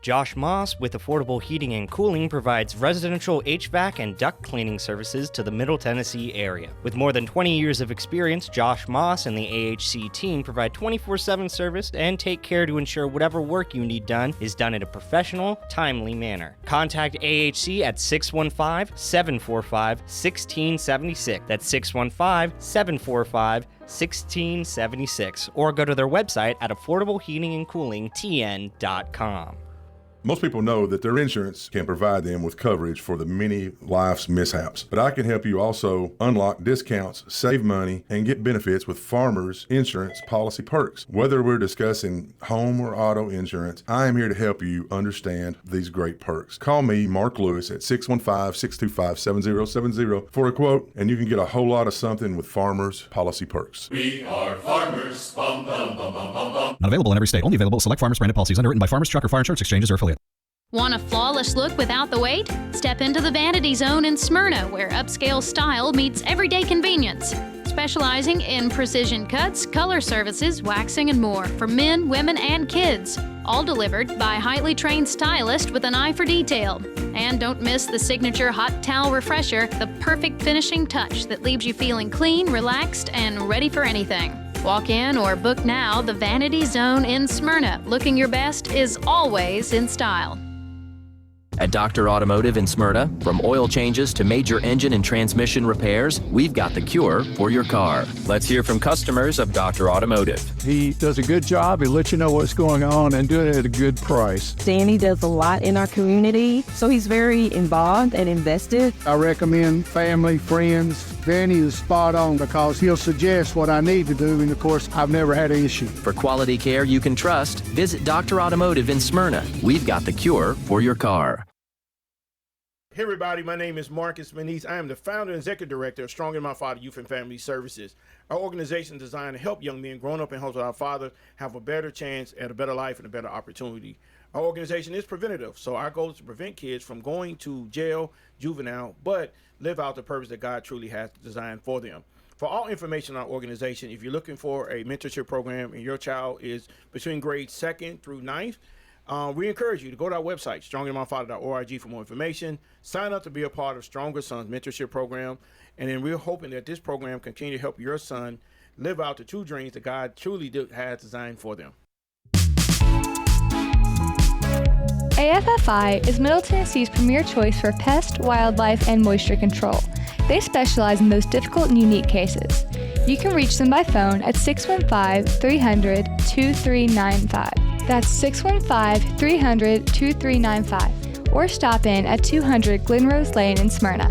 Josh Moss with Affordable Heating and Cooling provides residential HVAC and duct cleaning services to the Middle Tennessee area. With more than 20 years of experience, Josh Moss and the AHC team provide 24/7 service and take care to ensure whatever work you need done is done in a professional, timely manner. Contact AHC at 615-745-1676. That's 615-745-1676. Or go to their website at affordableheatingandcoolingtn.com. Most people know that their insurance can provide them with coverage for the many life's mishaps. But I can help you also unlock discounts, save money, and get benefits with Farmers Insurance Policy Perks. Whether we're discussing home or auto insurance, I am here to help you understand these great perks. Call me, Mark Lewis, at 615-625-7070 for a quote, and you can get a whole lot of something with Farmers Policy Perks. We are farmers. Bum, bum, bum, bum, bum, bum. Not available in every state. Only available at select Farmers branded policies underwritten by Farmers Truck or Fire Insurance Exchanges or affiliate. Want a flawless look without the wait? Step into the Vanity Zone in Smyrna, where upscale style meets everyday convenience. Specializing in precision cuts, color services, waxing, and more for men, women, and kids. All delivered by highly trained stylists with an eye for detail. And don't miss the signature hot towel refresher, the perfect finishing touch that leaves you feeling clean, relaxed, and ready for anything. Walk in or book now. The Vanity Zone in Smyrna. Looking your best is always in style. At Dr. Automotive in Smyrna, from oil changes to major engine and transmission repairs, we've got the cure for your car. Let's hear from customers of Dr. Automotive. He does a good job. He lets you know what's going on and doing it at a good price. Danny does a lot in our community, so he's very involved and invested. I recommend family, friends. Danny is spot on because he'll suggest what I need to do, and of course, I've never had an issue. For quality care you can trust, visit Dr. Automotive in Smyrna. We've got the cure for your car. Hey everybody, my name is Marcus Manise. I am the founder and executive director of Stronger Than My Father Youth and Family Services. Our organization is designed to help young men growing up in homes with our father have a better chance at a better life and a better opportunity. Our organization is preventative, so our goal is to prevent kids from going to jail, juvenile, but live out the purpose that God truly has designed for them. For all information on our organization, if you're looking for a mentorship program and your child is between grades 2nd through 9th, we encourage you to go to our website, strongerthanmyfather.org, for more information. Sign up to be a part of Stronger Sons Mentorship Program. And then we're hoping that this program continue to help your son live out the true dreams that God truly has designed for them. AFFI is Middle Tennessee's premier choice for pest, wildlife, and moisture control. They specialize in those difficult and unique cases. You can reach them by phone at 615-300-2395. That's 615-300-2395. Or stop in at 200 Glenrose Lane in Smyrna.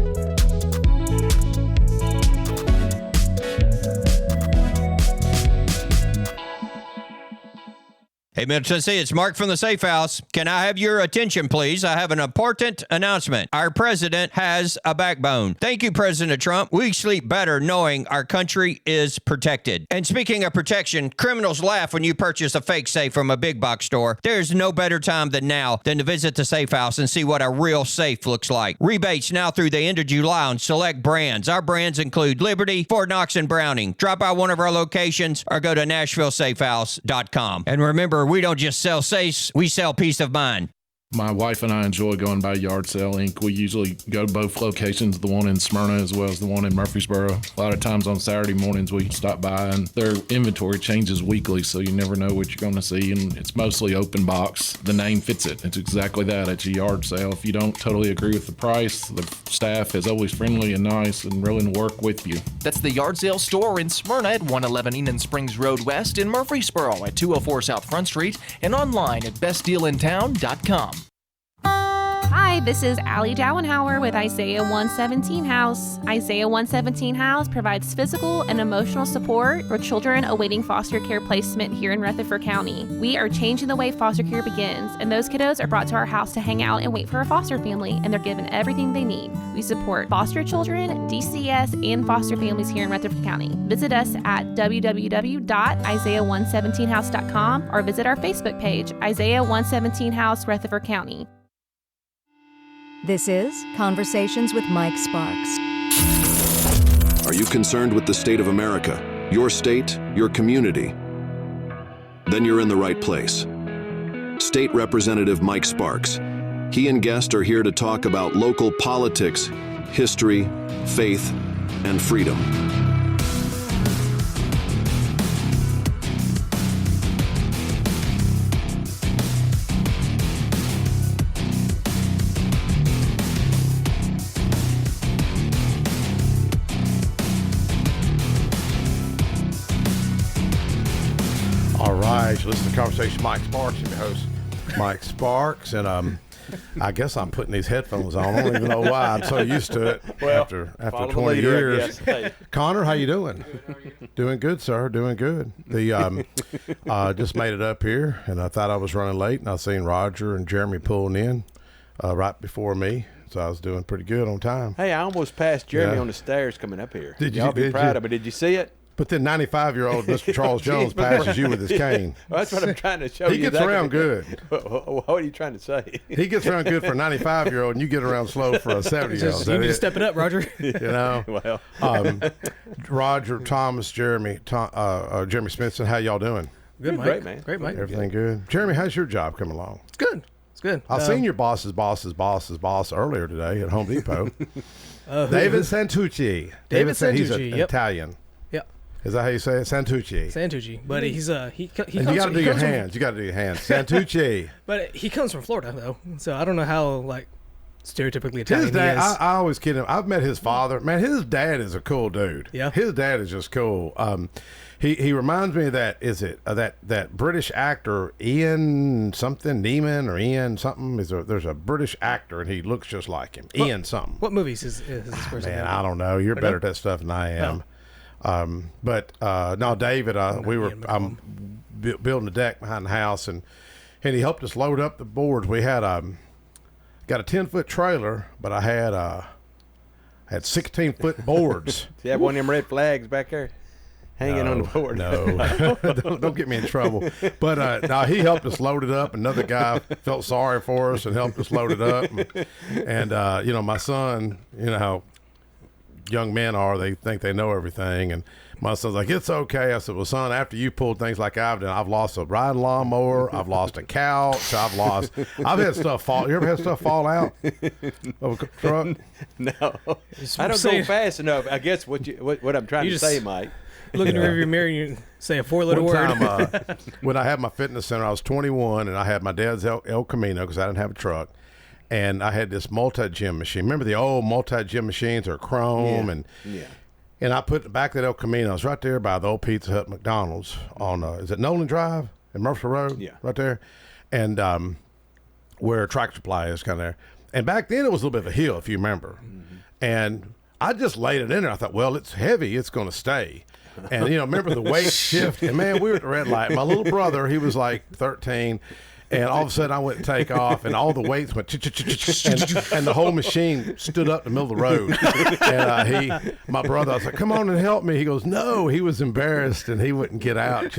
Hey, Middle Tennessee, it's Mark from the Safe House. Can I have your attention, please? I have an important announcement. Our president has a backbone. Thank you, President Trump. We sleep better knowing our country is protected. And speaking of protection, criminals laugh when you purchase a fake safe from a big box store. There's no better time than now than to visit the Safe House and see what a real safe looks like. Rebates now through the end of July on select brands. Our brands include Liberty, Fort Knox, and Browning. Drop by one of our locations or go to NashvilleSafehouse.com. And remember, we don't just sell safes, we sell peace of mind. My wife and I enjoy going by Yard Sale Inc. We usually go to both locations, the one in Smyrna as well as the one in Murfreesboro. A lot of times on Saturday mornings we stop by, and their inventory changes weekly, so you never know what you're going to see, and it's mostly open box. The name fits it. It's exactly that. It's a yard sale. If you don't totally agree with the price, the staff is always friendly and nice and willing to work with you. That's the Yard Sale store in Smyrna at 111 Enon Springs Road West, in Murfreesboro at 204 South Front Street, and online at bestdealintown.com. Hi, this is Allie Dowenhauer with Isaiah 117 House. Isaiah 117 House provides physical and emotional support for children awaiting foster care placement here in Rutherford County. We are changing the way foster care begins, and those kiddos are brought to our house to hang out and wait for a foster family, and they're given everything they need. We support foster children, DCS, and foster families here in Rutherford County. Visit us at www.isaiah117house.com or visit our Facebook page, Isaiah 117 House, Rutherford County. This is Conversations with Mike Sparks. Are you concerned with the state of America, your state, your community? Then you're in the right place. Stand State Representative Mike Sparks. He and guests are here to talk about local politics, history, faith, and freedom. All right, you listen to Conversation Mike Sparks. I'm your host, Mike Sparks, and I guess I'm putting these headphones on. I don't even know why. I'm so used to it after 20 years. Hey. Connor, how you doing? Doing good, sir. Doing good. The just made it up here, and I thought I was running late, and I seen Roger and Jeremy pulling in right before me. So I was doing pretty good on time. Hey, I almost passed Jeremy on the stairs coming up here. Did Y'all you? be proud of me. Did you see it? But then 95-year-old Mr. Charles Jones passes you with his cane. Well, that's what I'm trying to show you. He gets around good. What are you trying to say? He gets around good for a 95-year-old, and you get around slow for a 70-year-old. You need to step it up, Roger. You know? Well. Roger, Thomas, Jeremy Smithson, how y'all doing? Good, Mike. Great, man. Great, Mike. Everything good? Jeremy, how's your job coming along? It's good. It's good. I seen your boss's boss earlier today at Home Depot. David Santucci. David He's Santucci, yep. Italian. Yep. Is that how you say it? Santucci. Santucci. But he's he And you got to do your hands. You got to do your hands. Santucci. But he comes from Florida though, so I don't know how stereotypically Italian His dad, he is. I always kid him. I've met his father. Man, his dad is a cool dude. Yeah. His dad is just cool. He reminds me of that British actor Ian something Neiman or Ian something. There's a British actor and he looks just like him. Ian something. What movies is this person? Man, I don't know. You're better at that stuff than I am. No, David. I'm building a deck behind the house and he helped us load up the boards. We had got a 10-foot trailer, but I had 16-foot boards. Do you have one of them red flags back there hanging on the board? No, don't get me in trouble. But no, he helped us load it up. Another guy felt sorry for us and helped us load it up. And my son, you know how young men are, they think they know everything. And my son's like, it's okay. I said, well, son, after you pulled things like I've done, I've lost a riding lawnmower, I've lost a couch, I've had stuff fall. You ever had stuff fall out of a truck? No, I don't go fast enough. I guess what I'm trying to say, Mike. Look in the rearview mirror and you say a 4-letter word. One time, when I had my fitness center, I was 21, and I had my dad's El Camino because I didn't have a truck. And I had this multi-gym machine. Remember the old multi-gym machines are chrome? And I put the back of that El Camino. It's right there by the old Pizza Hut McDonald's on, is it Nolan Drive in Murphy Road? Yeah. Right there. And where Tractor Supply is kind of there. And back then it was a little bit of a hill, if you remember. Mm-hmm. And I just laid it in there. I thought, well, it's heavy. It's going to stay. And, remember the weight shift. And, man, we were at the red light. My little brother, he was like 13. And all of a sudden I went to take off and all the weights went and the whole machine stood up in the middle of the road. And my brother, I was like, come on and help me. He goes, no. He was embarrassed and he wouldn't get out,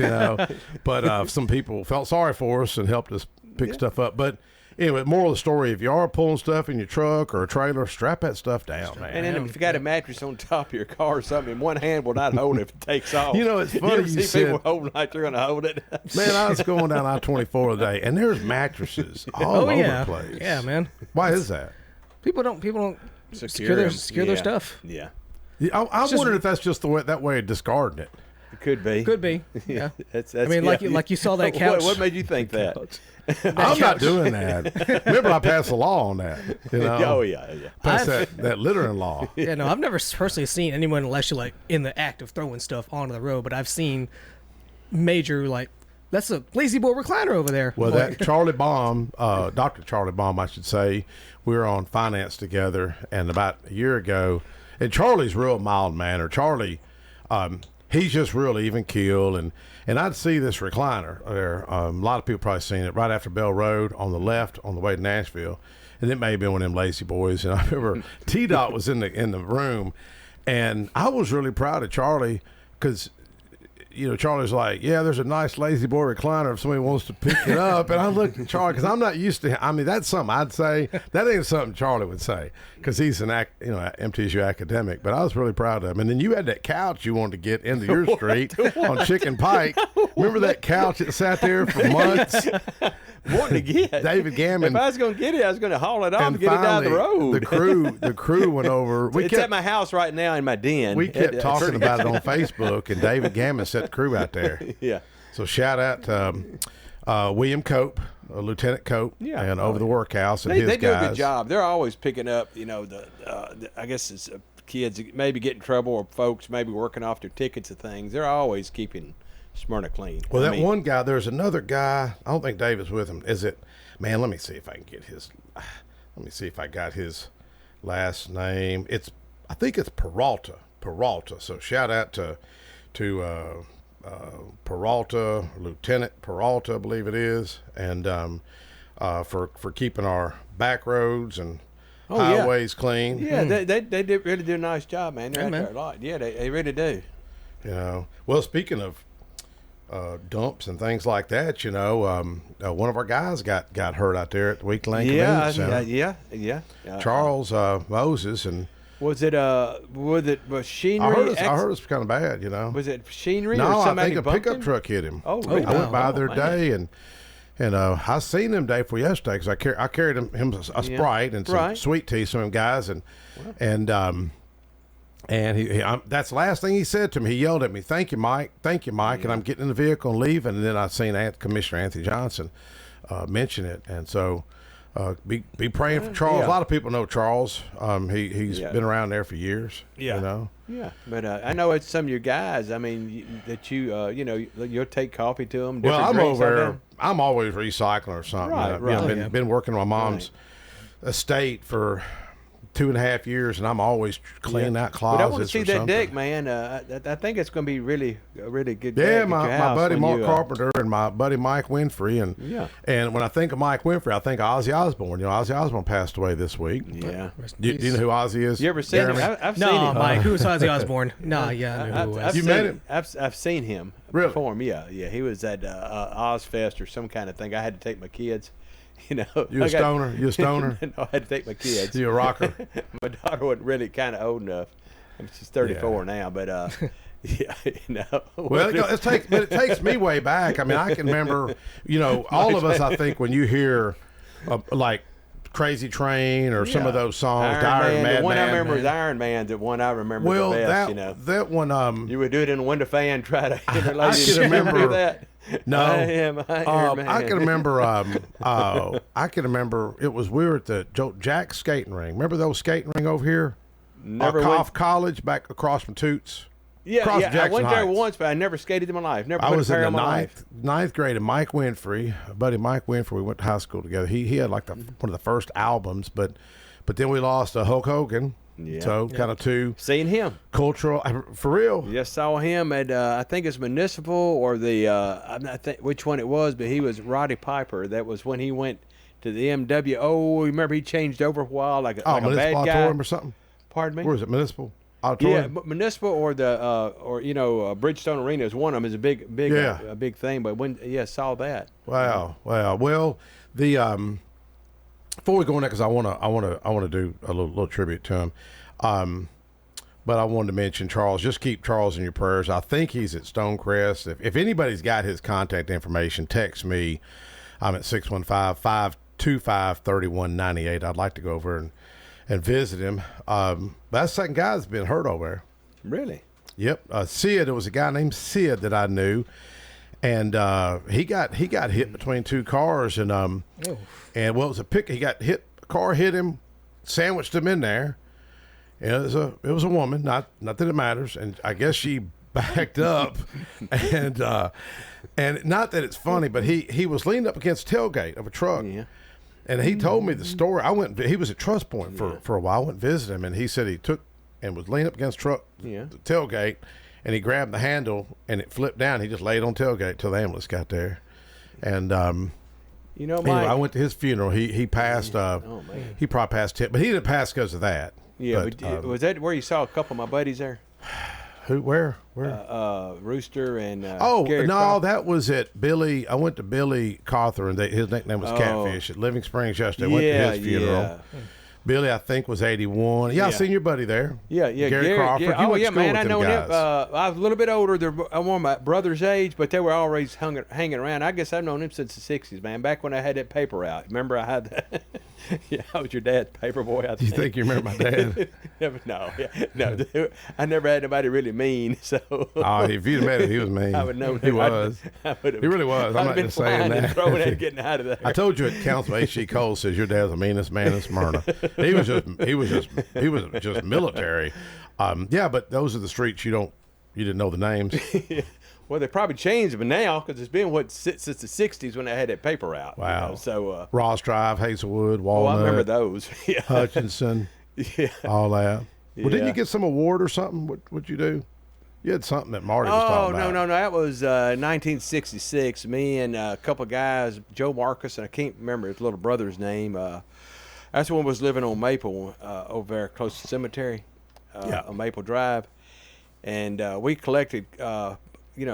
But some people felt sorry for us and helped us pick stuff up. But anyway, moral of the story, if you are pulling stuff in your truck or a trailer, strap that stuff down, man. And then if you got a mattress on top of your car or something, in one hand will not hold it if it takes off. It's funny you ever see people holding like they're going to hold it. Man, I was going down I-24 today, and there's mattresses all over the place. Yeah, man. Why is that? People don't secure their stuff. Yeah. I wondered if that's just that way of discarding it. It could be. Could be. Yeah. That's like you saw that couch. What made you think that? I'm not doing that. Remember, I passed a law on that. Oh, yeah. Passed that littering law. Yeah, no, I've never personally seen anyone unless you're in the act of throwing stuff onto the road, but I've seen major, that's a lazy boy recliner over there. Well, that Charlie Baum, Dr. Charlie Baum, I should say, we were on finance together, and about a year ago, and Charlie's real mild-mannered. Charlie, he's just real even-keeled, and I'd see this recliner there. A lot of people probably seen it right after Bell Road on the left on the way to Nashville, and it may have been one of them lazy boys. And I remember T-Dot was in the room, and I was really proud of Charlie because Charlie's like, yeah, there's a nice lazy boy recliner if somebody wants to pick it up. And I looked at Charlie because I'm not used to him. I mean, that's something I'd say. That ain't something Charlie would say because he's an MTSU academic. But I was really proud of him. And then you had that couch you wanted to get into your street on Chicken Pike. Remember that couch that sat there for months? wanting to get. David Gammon. If I was going to get it, I was going to haul it off and get finally, it down the road. The crew went over. It's at my house right now in my den. We kept talking about it on Facebook, and David Gammon set the crew out there. Yeah. So shout out to William Cope, Lieutenant Cope, and Over the Workhouse and his guys. They do a good job. They're always picking up, I guess it's kids maybe get in trouble or folks maybe working off their tickets and things. They're always keeping Smyrna clean. Well, one guy, there's another guy. I don't think David's with him. Is it? Man, let me see if I can get his. Let me see if I got his last name. I think it's Peralta. So shout out to Peralta, Lieutenant Peralta, I believe it is, and for keeping our back roads and highways clean. Yeah, they really do a nice job, man. They're out there a lot. Yeah, they really do. Well, speaking of dumps and things like that, one of our guys got hurt out there at the Week Lane Convenience Center. Yeah. Charles Moses, and was it machinery? I heard it's kind of bad. Was it machinery? No, or somebody I think a pickup truck hit him. Oh, really? I went by there today and I seen him day before yesterday because I carried him a Sprite and some sweet tea, some of them guys, and he that's the last thing he said to me. He yelled at me, "Thank you, Mike. Thank you, Mike." And I'm getting in the vehicle and leaving, and then I seen Commissioner Anthony Johnson mention it, and so be praying for Charles. A lot of people know Charles. He's been around there for years. Yeah, but I know it's some of your guys. I mean, that you'll take coffee to them. Well, I'm over there. I'm always recycling or something. Right. Been working on my mom's estate for 2.5 years, and I'm always cleaning out closets. But I want to see that something. deck, man. I think it's going to be a really good. Yeah, deck my buddy Mark Carpenter and my buddy Mike Winfrey, and when I think of Mike Winfrey, I think of Ozzy Osbourne. Ozzy Osbourne passed away this week. Yeah. Do you know who Ozzy is? You ever seen him? I've seen him. Mike. Who's Ozzy Osbourne? No, yeah, I know who it was. You met him? I've seen him perform. Yeah. He was at Ozfest or some kind of thing. I had to take my kids. You a stoner? You a stoner? No, I had to take my kids. You a rocker? My daughter wasn't really kind of old enough. She's 34 now, but Well, it takes me way back. I mean, I can remember, all of us. I think when you hear, like Crazy Train or some of those songs, Iron Man. The one I remember is Iron Man. The one I remember the best. That one. You would do it in a window fan, try to get a lady I can remember that. No, I am Iron Man. I can remember. I can remember. It was we were at the Jack skating ring. Remember those skating ring over here? Never off College, back across from Toots. Yeah, I went there Heights. once, but I never skated in my life. Never. I put was a pair in on the my ninth grade, and Mike Winfrey, buddy Mike Winfrey, we went to high school together. He had like one of the first albums, but then we lost Hulk Hogan. Yeah. So kind of two. Seen him. Cultural, for real. Yes, saw him at I think it's Municipal or the I'm not think which one it was, but he was Roddy Piper. That was when he went to the MW. Oh, remember he changed over a while like a bad guy. Auditorium or something. Pardon me. Where is it? Municipal Auditorium. Yeah, but Municipal or the Bridgestone Arena is one of them. Is a big thing. But saw that. Wow. Well, the before we go on that, because I want to do a little tribute to him, but I wanted to mention Charles. Just keep Charles in your prayers. I think he's at Stonecrest. If anybody's got his contact information, text me. I'm at 615-525-3198. I'd like to go over and visit him. But that's the second guy that's been hurt over there. Really? Yep. Sid. There was a guy named Sid that I knew. And he got hit between two cars, and it was a pick. He got hit. A car hit him, sandwiched him in there. And it was a woman. Not that it matters. And I guess she backed up, and not that it's funny, but he was leaned up against the tailgate of a truck. Yeah. And he told me the story. He was at Trust Point for a while. I went and visited him, and he said he took and was leaning up against the tailgate. And he grabbed the handle, and it flipped down. He just laid on tailgate till the ambulance got there. And Mike, I went to his funeral. He passed. He probably passed it, but he didn't pass because of that. Yeah, but was that where you saw a couple of my buddies there? Who? Where? Rooster and Gary Crawford. That was at Billy. I went to Billy Cawthorn, and his nickname was Catfish at Living Springs yesterday. Went to his funeral. Billy, I think, was 81. Yeah, I seen your buddy there. Yeah. Gary Crawford. Yeah. You Oh, went to yeah, school man. with I them know him. guys. I was a little bit older. I'm one of my brother's age, but they were always hanging around. I guess I've known him since the 60s, man. Back when I had that paper out. Remember I had that? Yeah, I was your dad's paper boy, I think. Do you think you remember my dad? No. I never had nobody really mean, so. Oh, if you'd met him, he was mean. I would know. He was. He really was. I'm not just saying that. Throwing that, getting out of there. I told you at council, H.G. Cole says your dad's the meanest man in Smyrna. He was just military. Yeah, but those are the streets you didn't know the names. Well, they probably changed them now because it's been since the 60s when they had that paper out. Wow. You know, so Ross Drive, Hazelwood, Walnut. I remember those. Yeah. Hutchinson. Yeah. All that. Well, didn't Yeah. you get some award or something? What'd you do? You had something that Marty was talking about. No. That was 1966. Me and a couple of guys, Joe Marcus, and I can't remember his little brother's name. That's one was living on Maple over there close to the cemetery on Maple Drive. And we collected,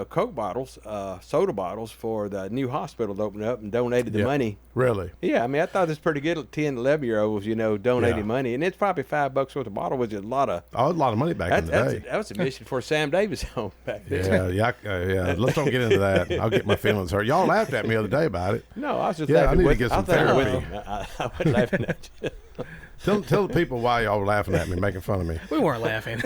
Coke bottles, soda bottles for the new hospital to open up and donated the money. Really? Yeah, I mean, I thought it was pretty good. 10, 11-year-olds, donating money, and it's probably $5 worth of bottle, which is a lot of money back in the day. That was a mission for Sam Davis home back then. Yeah. Let's don't get into that. I'll get my feelings hurt. Y'all laughed at me the other day about it. No, I was just laughing. laughing. I need to get some therapy. I wasn't laughing at you. Tell the people why y'all were laughing at me, making fun of me. We weren't laughing.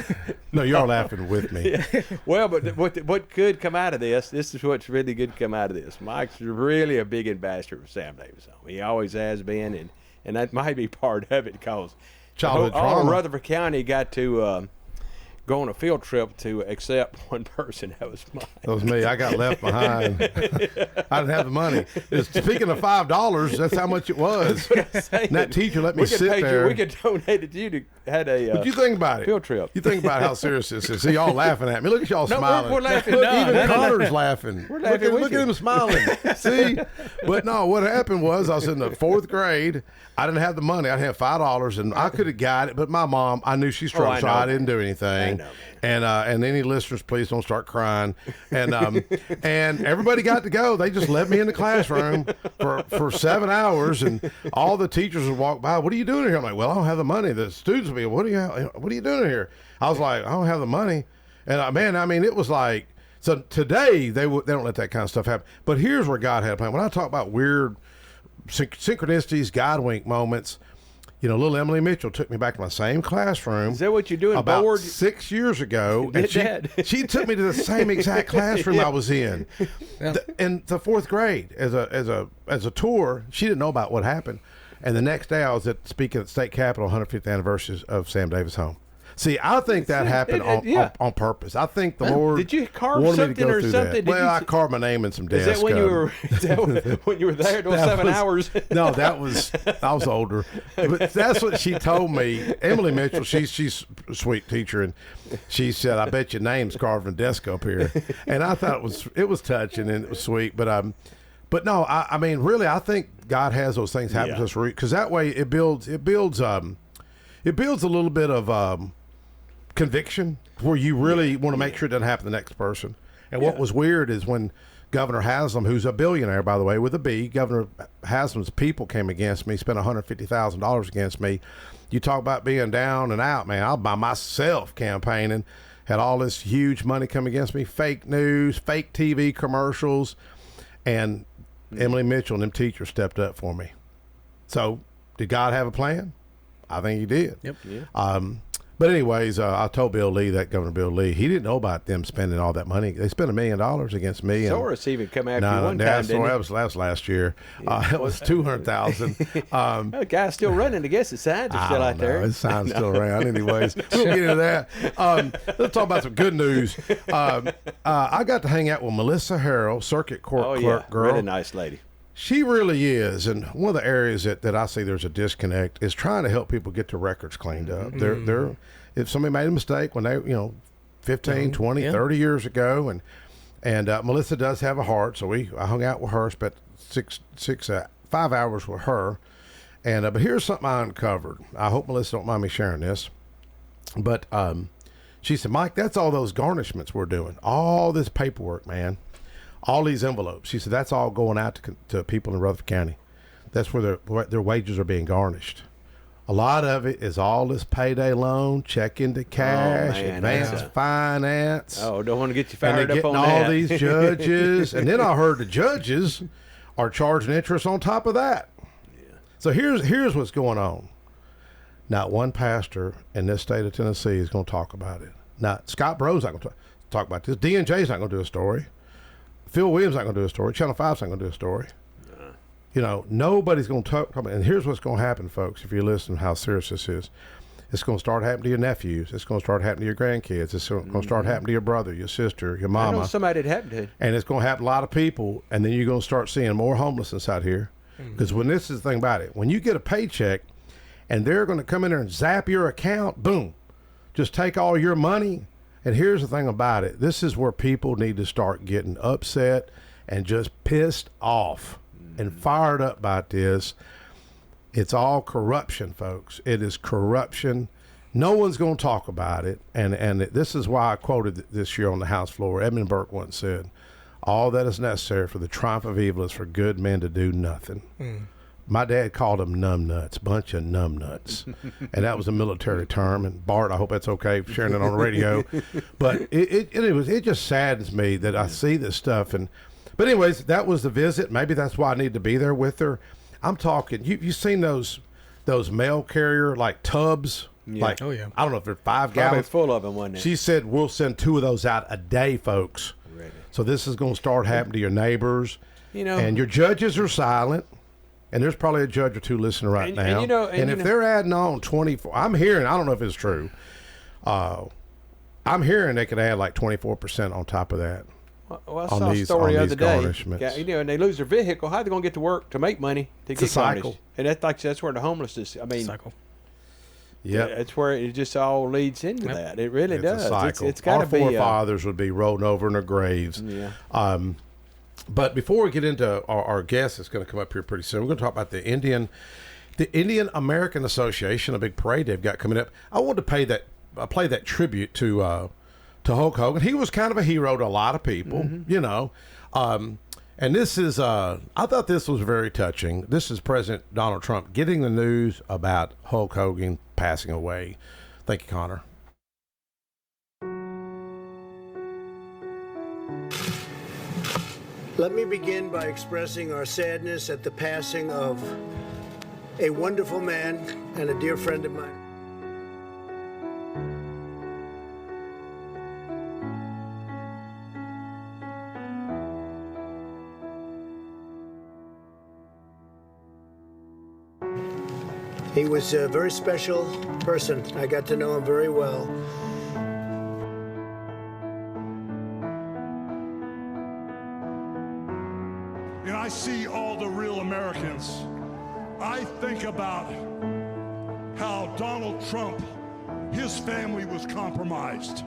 No, you're laughing with me. Yeah. Well, but what could come out of this is what's really good to come out of this. Mike's really a big ambassador for Sam Davis home. He always has been, and that might be part of it because childhood all trauma. of Rutherford County got to go on a field trip to accept one person. That was Mike. That was me. I got left behind. I didn't have the money. Speaking of $5, that's how much it was. And that teacher let me sit there. We could donate it to you to had a but you think about it. Field trip. You think about how serious this is. See, y'all laughing at me. Look at y'all smiling. We're laughing. Look, No, even no, Connor's laughing. We're laughing. Look at him smiling. See? But no, what happened was I was in the 4th grade. I didn't have the money. I had $5, and I could have got it. But my mom, I knew she struggled, so I didn't do anything. And any listeners, please don't start crying. And and everybody got to go. They just let me in the classroom for 7 hours, and all the teachers would walk by. What are you doing here? I'm like, well, I don't have the money. The students would be, what are you doing here? I was like, I don't have the money. And man, I mean, it was like, so today they don't let that kind of stuff happen. But here's where God had a plan. When I talk about weird synchronicities, God wink moments. Little Emily Mitchell took me back to my same classroom. Is that what you're doing? About bored? 6 years ago, and she took me to the same exact classroom I was in, in the 4th grade as a tour. She didn't know about what happened, and the next day I was speaking at the state capitol, 150th anniversary of Sam Davis home. See, I think that happened on purpose. I think the Lord did you carve wanted something me to go or through something? that. Well, I carved my name in some desk. Is that when you were? Is that when you were there those 7 hours? No, I was older. But that's what she told me. Emily Mitchell, she's a sweet teacher, and she said, "I bet your name's carved in desk up here." And I thought it was touching and it was sweet. But no, I mean, really, I think God has those things happen to us because that way it builds a little bit of conviction where you really want to make sure it doesn't happen to the next person. And what was weird is when Governor Haslam, who's a billionaire, by the way, with a B, Governor Haslam's people came against me, spent $150,000 against me. You talk about being down and out, man. I was by myself campaigning, had all this huge money come against me, fake news, fake TV commercials, and Emily Mitchell and them teachers stepped up for me. So did God have a plan? I think he did. Yep. Yeah. But anyways, I told Bill Lee, that Governor Bill Lee, he didn't know about them spending all that money. They spent $1 million against me. Soros even come after you one time, didn't he? That was last year. It was $200,000. The guy's still running. I guess the signs are still out there. His sign's still around. Anyways, we'll get into that. Let's talk about some good news. I got to hang out with Melissa Harrell, circuit court clerk girl. Really nice lady. She really is, and one of the areas that I see there's a disconnect is trying to help people get their records cleaned up. They're if somebody made a mistake when they 15, 20, 30 years ago, and Melissa does have a heart, so I hung out with her, spent 5 hours with her, and but here's something I uncovered. I hope Melissa don't mind me sharing this, but she said, Mike, that's all those garnishments we're doing, all this paperwork, man. All these envelopes. She said, that's all going out to people in Rutherford County. That's where their wages are being garnished. A lot of it is all this payday loan, check into cash, advanced finance. Oh, don't want to get you and fired they're up on getting all that. these judges. And then I heard the judges are charging interest on top of that. So here's what's going on. Not one pastor in this state of Tennessee is going to talk about it. Not Scott Bro's not going to talk about this. D&J's not going to do a story. Phil Williams not going to do a story. Channel 5's not going to do a story. You know, nobody's going to talk about it. And here's what's going to happen, folks, if you listen to how serious this is. It's going to start happening to your nephews. It's going to start happening to your grandkids. It's going to start happening to your brother, your sister, your mama. I know somebody that happened to. And it's going to happen to a lot of people. And then you're going to start seeing more homelessness out here. Because when this is the thing about it, when you get a paycheck and they're going to come in there and zap your account, boom, just take all your money. And here's the thing about it. This is where people need to start getting upset and just pissed off and fired up about this. It's all corruption, folks. It is corruption. No one's going to talk about it. And this is why I quoted this year on the House floor. Edmund Burke once said, all that is necessary for the triumph of evil is for good men to do nothing. My dad called them numbnuts, bunch of numbnuts. And that was a military term. And Bart, I hope that's okay for sharing it on the radio. But it just saddens me that I see this stuff. But anyways, that was the visit. Maybe that's why I need to be there with her. I'm talking, you've seen those mail carrier like tubs? Yeah. Like, Oh, yeah. I don't know if they're 5 Probably gallons. full of them, wasn't it? She said, we'll send 2 of those out a day, folks. Ready. So this is going to start happening to your neighbors. You know, and your judges are silent. And there's probably a judge or 2 listening right now. And you know, and if they're adding on 24, I'm hearing, I don't know if it's true. I'm hearing they could add like 24% on top of that. Well, I saw a story the other day. Garnishments. You know, and they lose their vehicle. How are they going to get to work to make money to It's get a cycle. garnished? And that's where the homelessness. I mean, cycle. Yeah, that's where it just all leads into that. It really does. A cycle. It's got to be. Our forefathers would be rolling over in their graves. Yeah. But before we get into our guest that's going to come up here pretty soon, we're going to talk about the Indian American Association, a big parade they've got coming up. I wanted to play that tribute to Hulk Hogan. He was kind of a hero to a lot of people, you know. And this is, I thought this was very touching. This is President Donald Trump getting the news about Hulk Hogan passing away. Thank you, Connor. Let me begin by expressing our sadness at the passing of a wonderful man and a dear friend of mine. He was a very special person. I got to know him very well. And I see all the real Americans. I think about how Donald Trump, his family was compromised.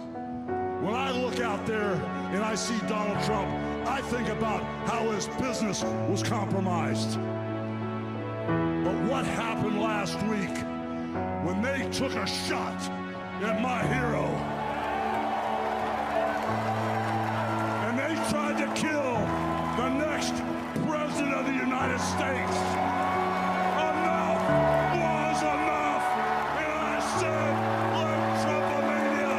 When I look out there and I see Donald Trump, I think about how his business was compromised. But what happened last week when they took a shot at my hero and they tried to kill the next President of the United States? Enough was enough, and I said, let Trumpomania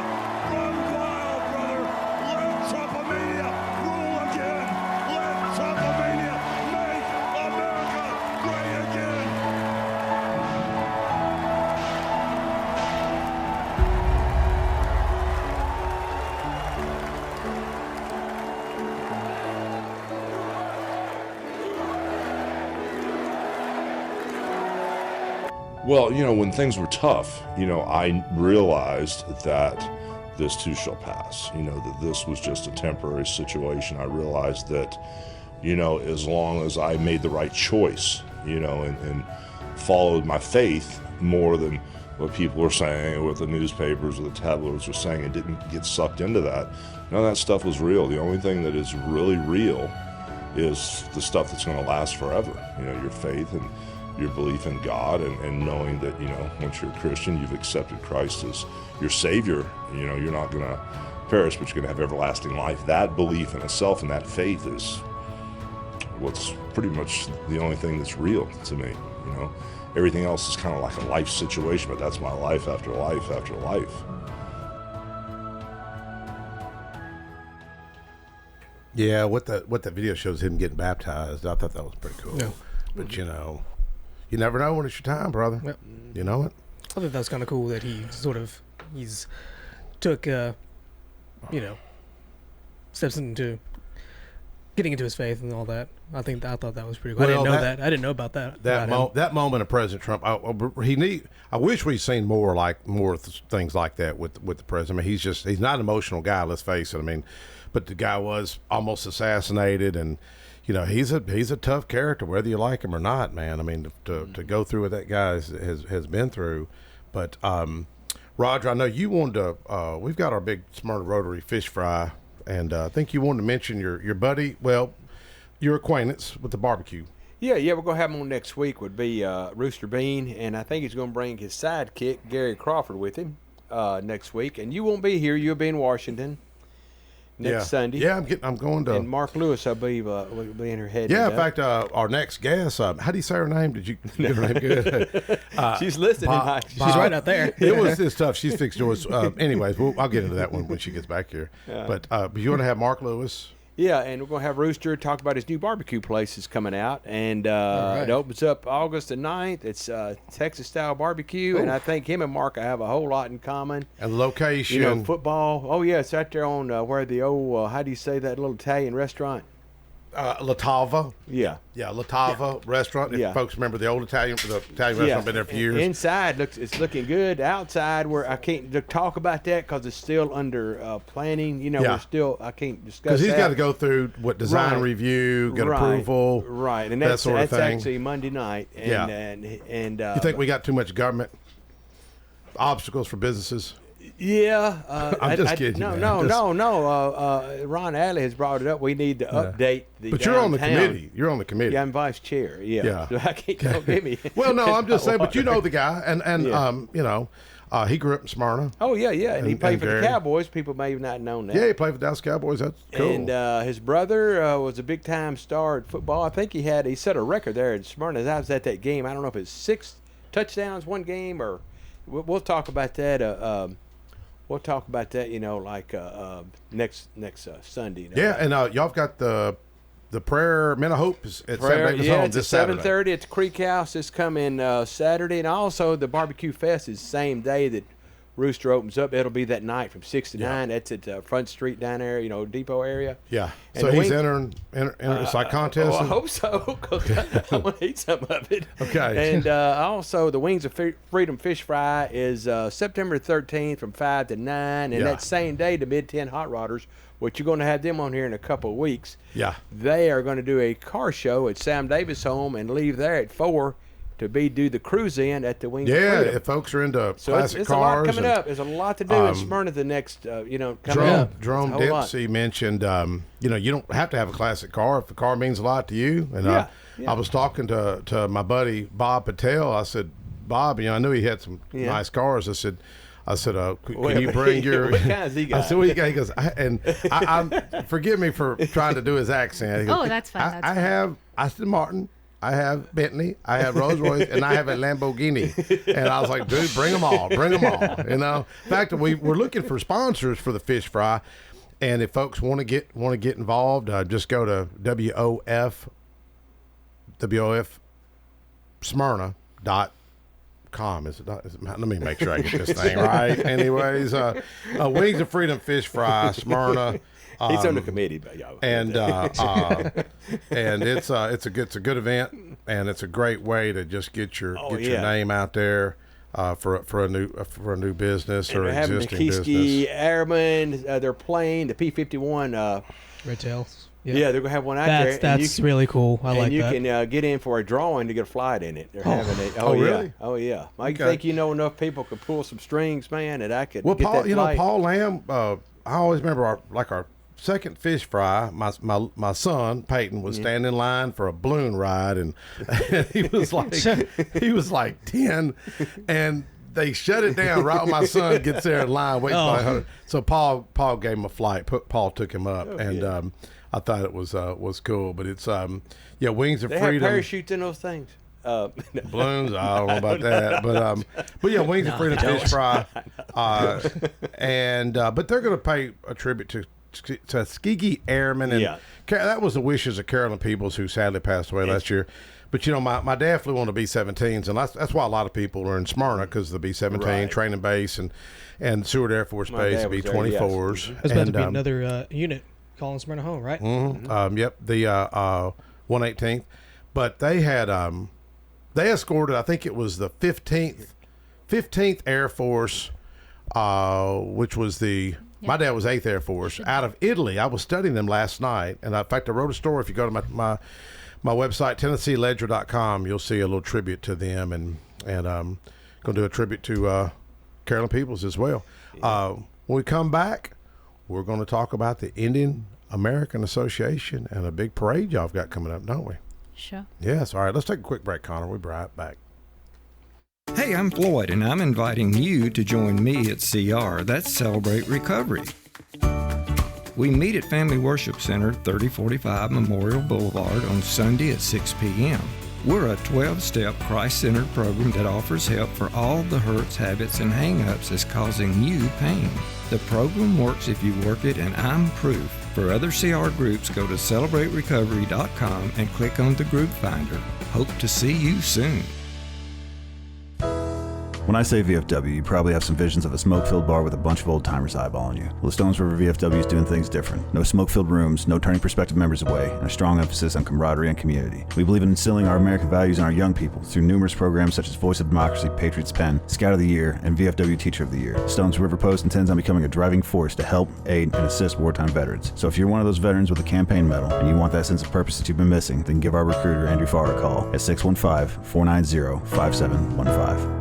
run wild, brother. Let Trumpomania rule again. Let Trumpomania make America great again. Well, you know, when things were tough, you know, I realized that this too shall pass, you know, that this was just a temporary situation. I realized that, you know, as long as I made the right choice, you know, and followed my faith more than what people were saying or what the newspapers or the tabloids were saying and didn't get sucked into that, none of that stuff was real. The only thing that is really real is the stuff that's going to last forever, you know, your faith and your belief in God and knowing that, you know, once you're a Christian, you've accepted Christ as your Savior. You know, you're not going to perish, but you're going to have everlasting life. That belief in itself and that faith is what's pretty much the only thing that's real to me, you know. Everything else is kind of like a life situation, but that's my life after life after life. Yeah, what that video shows him getting baptized. I thought that was pretty cool. Yeah. But you never know when it's your time, brother. Yep. You know it. I think that was kind of cool that he's took steps into getting into his faith and all that. I thought that was pretty cool. I didn't know that. I didn't know about that. That moment of President Trump. I wish we'd seen more things like that with the president. I mean, he's not an emotional guy. Let's face it. I mean, but the guy was almost assassinated, and he's a tough character, whether you like him or not, man. I mean, to go through what that guy has been through. But Roger, I know you wanted to. We've got our big Smyrna Rotary fish fry, and I think you wanted to mention your buddy. Well, your acquaintance with the barbecue. Yeah, we're gonna have him on next week. Would be Rooster Bean, and I think he's gonna bring his sidekick Gary Crawford with him next week. And you won't be here; you'll be in Washington next Sunday. Yeah, I'm going to. And Mark Lewis, I believe, will be in her head. Yeah, in fact, our next guest. How do you say her name? Did you get her name good? She's listening. She's right out there. It's tough. She's fixed yours. Anyways, I'll get into that one when she gets back here. Yeah. But you want to have Mark Lewis? Yeah, and we're going to have Rooster talk about his new barbecue place that's coming out. And right. It opens up August the 9th. It's Texas-style barbecue, and I think him and Mark have a whole lot in common. And the location. Football. Oh, yeah, it's out there on where the old, how do you say that little Italian restaurant? Latava. Yeah. Yeah, Latava restaurant. If folks remember the old Italian restaurant, been there for years. Inside, it's looking good. Outside, where I can't talk about that because it's still under planning. I can't discuss because he's that. got to go through design review, get approval, right, and that sort of thing. That's actually Monday night. And you think we got too much government obstacles for businesses? Yeah, I'm just kidding. No. Ron Alley has brought it up. We need to update the. But you're on the committee. You're on the committee. Yeah, I'm vice chair. Yeah. So I can't don't give me. Well, no, I'm just saying. But you know the guy, and he grew up in Smyrna. Oh yeah, and he played for the Cowboys. People may have not known that. Yeah, he played for the Dallas Cowboys. That's cool. And his brother was a big time star at football. I think he set a record there in Smyrna. I was at that game. I don't know if it's 6 touchdowns one game or. We'll talk about that. We'll talk about that, next Sunday. Yeah, and y'all have got the prayer Men of Hope is at Prayer, Saturday. Yeah, it's at 7:30 at the Creek House this coming Saturday, and also the Barbecue Fest is the same day that Rooster opens up. It'll be that night from 6 to 9. That's at Front Street down there, Depot area. Yeah. And so he's entering it's like contest. I hope so, because I want to eat some of it. Okay. And also the Wings of Freedom Fish Fry is September 13th from 5 to 9, and that same day the Mid-10 Hot Rodders, which you're going to have them on here in a couple of weeks. Yeah. They are going to do a car show at Sam Davis' home and leave there at 4 to do the cruise in at the Wings of Freedom. Yeah, if folks are into so classic it's cars. a lot coming up. There's a lot to do in Smyrna the next, coming up. Jerome Dempsey mentioned, you don't have to have a classic car if the car means a lot to you. And I was talking to my buddy Bob Patel. I said, Bob, I knew he had some nice cars. I said, can you bring your? What kinds he got? I said, what you got? He goes, I'm forgive me for trying to do his accent. He goes, that's fine. I have Aston Martin. I have Bentley, I have Rolls Royce, and I have a Lamborghini. And I was like, dude, bring them all. In fact, we're looking for sponsors for the fish fry, and if folks want to get involved, just go to WOF Smyrna.com. Is it not? Let me make sure I get this thing right. Anyways, Wings of Freedom Fish Fry, Smyrna. He's on the committee, but y'all. And it's a good event, and it's a great way to just get your name out there for a new business and or having existing the business. Airmen, they're playing the P-51. Red Tails. Yeah, they're gonna have one out there. That's really cool. I like that. And you can get in for a drawing to get a flight in it. They're having it. Really? Oh yeah. I think enough people could pull some strings, man, that I could. Well, get Paul, that flight. Paul Lamb. I always remember our second fish fry. My son Peyton was standing in line for a balloon ride, and he was like 10, and they shut it down right when my son gets there in line waiting for her. So Paul gave him a flight. Paul took him up, I thought it was cool. But it's Wings of They Freedom. have parachutes in those things. Balloons, I don't know about that, but yeah, Wings of Freedom fish fry, but they're going to pay a tribute to Tuskegee Airmen, and that was the wishes of Carolyn Peebles, who sadly passed away last year. But my dad flew on the B-17s, and that's why a lot of people are in Smyrna, because the B-17 training base and Seward Air Force Base, the B-24s. There's about to be another unit calling Smyrna home, right? Yep, the 118th, but they had they escorted, I think it was the 15th Air Force, which was my dad was 8th Air Force, out of Italy. I was studying them last night, and in fact, I wrote a story. If you go to my website, TennesseeLedger.com, you'll see a little tribute to them, and going to do a tribute to Carolyn Peebles as well. When we come back, we're going to talk about the Indian American Association and a big parade y'all have got coming up, don't we? Sure. Yes. All right. Let's take a quick break, Connor. We'll be right back. Hey, I'm Floyd, and I'm inviting you to join me at CR. That's Celebrate Recovery. We meet at Family Worship Center, 3045 Memorial Boulevard on Sunday at 6 p.m. We're a 12-step Christ-centered program that offers help for all the hurts, habits, and hang-ups that's causing you pain. The program works if you work it, and I'm proof. For other CR groups, go to CelebrateRecovery.com and click on the group finder. Hope to see you soon. When I say VFW, you probably have some visions of a smoke-filled bar with a bunch of old-timers eyeballing you. Well, the Stones River VFW is doing things different. No smoke-filled rooms, no turning prospective members away, and a strong emphasis on camaraderie and community. We believe in instilling our American values in our young people through numerous programs such as Voice of Democracy, Patriots Pen, Scout of the Year, and VFW Teacher of the Year. Stones River Post intends on becoming a driving force to help, aid, and assist wartime veterans. So if you're one of those veterans with a campaign medal and you want that sense of purpose that you've been missing, then give our recruiter, Andrew Farr, a call at 615-490-5715.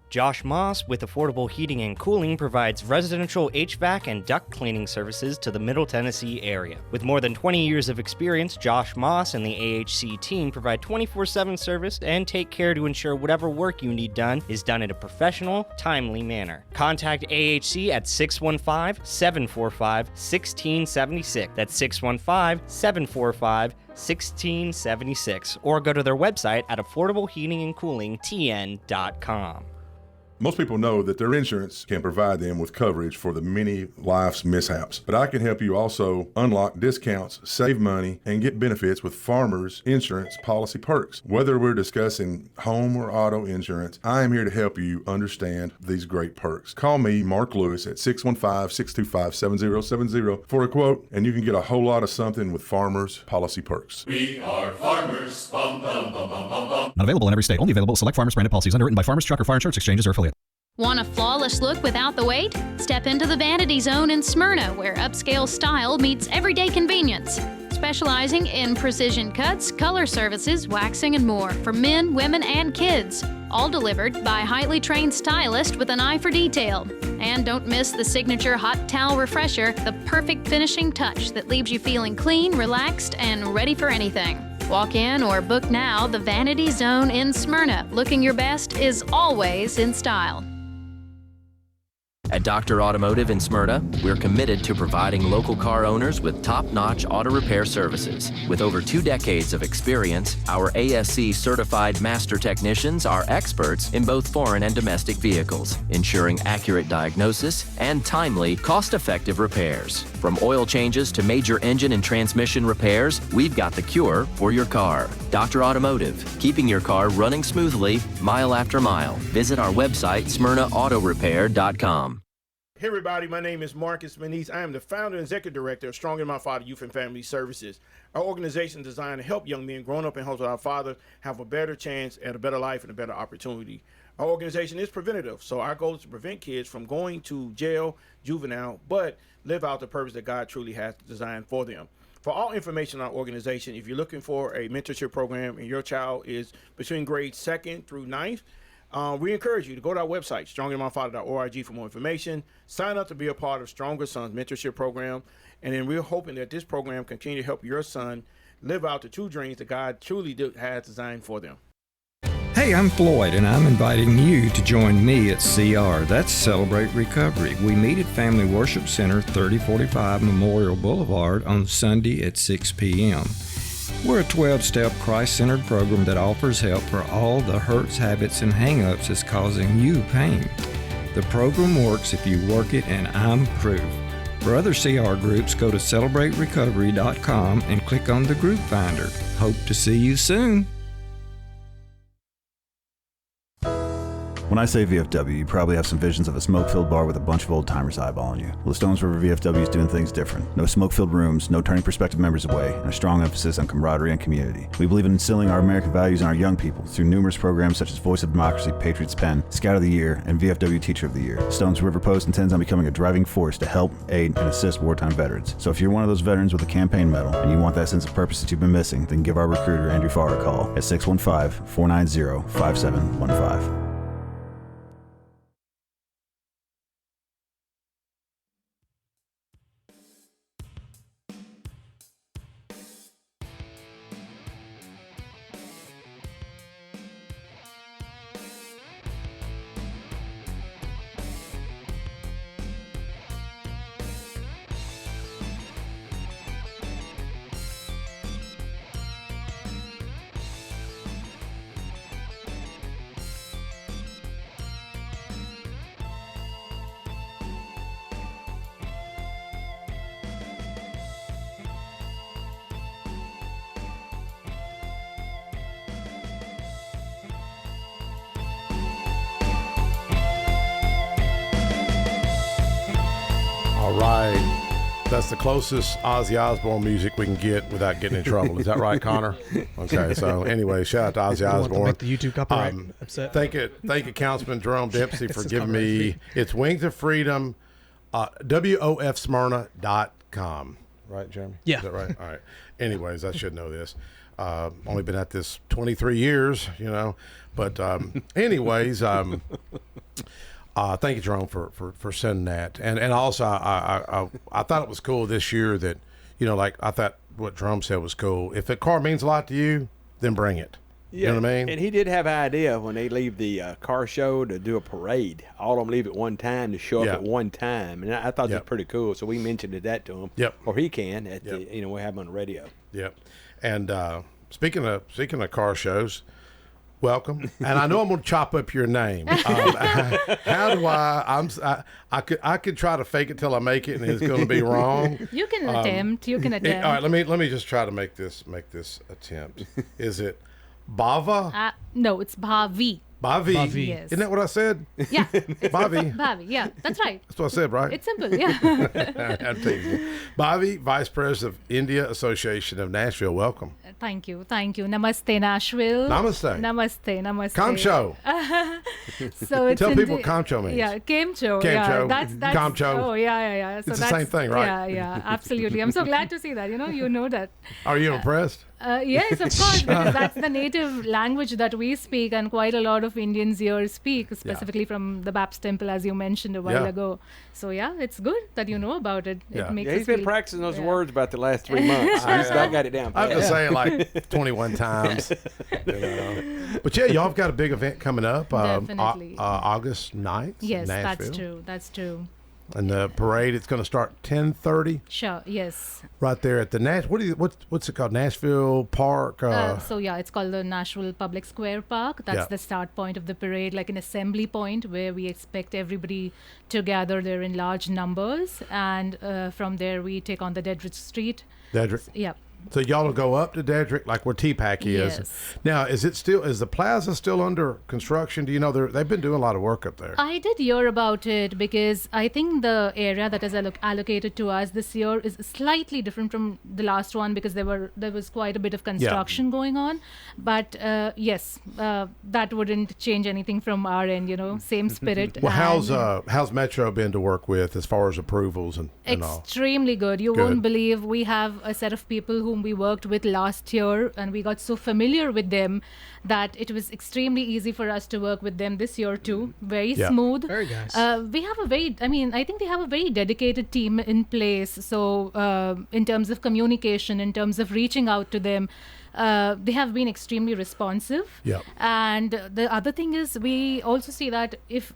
Josh Moss with Affordable Heating and Cooling provides residential HVAC and duct cleaning services to the Middle Tennessee area. With more than 20 years of experience, Josh Moss and the AHC team provide 24/7 service and take care to ensure whatever work you need done is done in a professional, timely manner. Contact AHC at 615-745-1676. That's 615-745-1676. Or go to their website at affordableheatingandcoolingtn.com. Most people know that their insurance can provide them with coverage for the many life's mishaps. But I can help you also unlock discounts, save money, and get benefits with Farmers Insurance Policy Perks. Whether we're discussing home or auto insurance, I am here to help you understand these great perks. Call me, Mark Lewis, at 615-625-7070 for a quote, and you can get a whole lot of something with Farmers Policy Perks. We are farmers. Bum, bum, bum, bum, bum, bum. Not available in every state. Only available at select Farmers branded policies underwritten by Farmers Truck or Fire Insurance Exchanges or affiliate. Want a flawless look without the wait? Step into the Vanity Zone in Smyrna, where upscale style meets everyday convenience. Specializing in precision cuts, color services, waxing, and more for men, women, and kids. All delivered by highly trained stylists with an eye for detail. And don't miss the signature hot towel refresher, the perfect finishing touch that leaves you feeling clean, relaxed, and ready for anything. Walk in or book now the Vanity Zone in Smyrna. Looking your best is always in style. At Dr. Automotive in Smyrna, we're committed to providing local car owners with top-notch auto repair services. With over 2 decades of experience, our ASC certified master technicians are experts in both foreign and domestic vehicles, ensuring accurate diagnosis and timely, cost-effective repairs. From oil changes to major engine and transmission repairs, we've got the cure for your car. Dr. Automotive, keeping your car running smoothly, mile after mile. Visit our website, SmyrnaAutorepair.com. Hey everybody, my name is Marcus Manise. I am the founder and executive director of Strong in My Father Youth and Family Services. Our organization is designed to help young men growing up in homes with our Father have a better chance at a better life and a better opportunity. Our organization is preventative, so our goal is to prevent kids from going to jail, juvenile, but live out the purpose that God truly has designed for them. For all information on our organization, if you're looking for a mentorship program and your child is between grades 2nd through 9th, we encourage you to go to our website, stronginmyfather.org, for more information. Sign up to be a part of Stronger Sons Mentorship Program. And then we're hoping that this program continue to help your son live out the 2 dreams that God truly has designed for them. Hey, I'm Floyd, and I'm inviting you to join me at CR. That's Celebrate Recovery. We meet at Family Worship Center, 3045 Memorial Boulevard on Sunday at 6 p.m. We're a 12-step Christ-centered program that offers help for all the hurts, habits, and hang-ups that's causing you pain. The program works if you work it, and I'm proof. For other CR groups, go to celebraterecovery.com and click on the group finder. Hope to see you soon. When I say VFW, you probably have some visions of a smoke-filled bar with a bunch of old-timers eyeballing you. Well, the Stones River VFW is doing things different. No smoke-filled rooms, no turning prospective members away, and a strong emphasis on camaraderie and community. We believe in instilling our American values in our young people through numerous programs such as Voice of Democracy, Patriots Pen, Scout of the Year, and VFW Teacher of the Year. The Stones River Post intends on becoming a driving force to help, aid, and assist wartime veterans. So if you're one of those veterans with a campaign medal and you want that sense of purpose that you've been missing, then give our recruiter, Andrew Farr, a call at 615-490-5715. All right. That's the closest Ozzy Osbourne music we can get without getting in trouble. Is that right, Connor? Okay, so anyway, shout out to Ozzy Osbourne. Make the YouTube copyright upset. Thank you, Councilman Jerome Dempsey, for giving me. It's Wings of Freedom, WOFSmyrna.com. Right, Jeremy? Yeah. Is that right? All right. Anyways, I should know this. Only been at this 23 years, you know. But anyways, thank you, Jerome, for sending that. And also, I thought it was cool this year that, you know, like I thought what Jerome said was cool. If a car means a lot to you, then bring it. Yeah, you know what I mean? And he did have an idea when they leave the car show to do a parade. All of them leave at one time to show up at one time. And I thought that was pretty cool. So we mentioned that to him. Yep. Or he can. We have him on the radio. Yep. And speaking of car shows, welcome. And I know I'm going to chop up your name. How do I could try to fake it till I make it, and it's going to be wrong. You can attempt. You can attempt. All right. Let me just try to make this attempt. Is it Bava? No, it's Bhavi. Bhavi. Yes. Isn't that what I said? Yeah. Bhavi. Bhavi. Yeah, that's right. That's what I said, right? It's simple. Yeah. I'm teasing. Bhavi, Vice President of India Association of Nashville. Welcome. Thank you. Namaste, Nashville. Namaste. Kamcho. So it's Tell people what Kamcho means. Yeah, Kamcho. Kamcho. Yeah, that's Kamcho. Oh, yeah. So it's the same thing, right? Yeah, absolutely. I'm so glad to see that. You know that. Are you impressed? Yes, of course, because that's the native language that we speak, and quite a lot of Indians here speak, specifically from the Baptist Temple, as you mentioned a while ago. So yeah, it's good that you know about it. It makes he's been practicing those words about the last 3 months. He's got it down. I've been saying like 21 times. But yeah, y'all have got a big event coming up. Definitely. August 9th. Yes, Nashville. That's true. And the parade, it's going to start 10:30. Sure. Yes. Right there at the what's it called? Nashville Park. So yeah, it's called the Nashville Public Square Park. That's the start point of the parade, like an assembly point where we expect everybody to gather there in large numbers, and from there we take on the Dedrick Street. Dedrick. Yeah. So y'all will go up to Dedrick, like where TPAC is. Yes. Now, is the plaza still under construction? Do you know they've been doing a lot of work up there? I did hear about it because I think the area that is allocated to us this year is slightly different from the last one, because there was quite a bit of construction going on. But yes, that wouldn't change anything from our end. Same spirit. Well, how's Metro been to work with as far as approvals and all? Extremely good. You won't believe we have a set of people who whom we worked with last year, and we got so familiar with them that it was extremely easy for us to work with them this year too. Very smooth. Very nice. We have I think they have a very dedicated team in place. So in terms of communication, in terms of reaching out to them, they have been extremely responsive. Yep. And the other thing is, we also see that if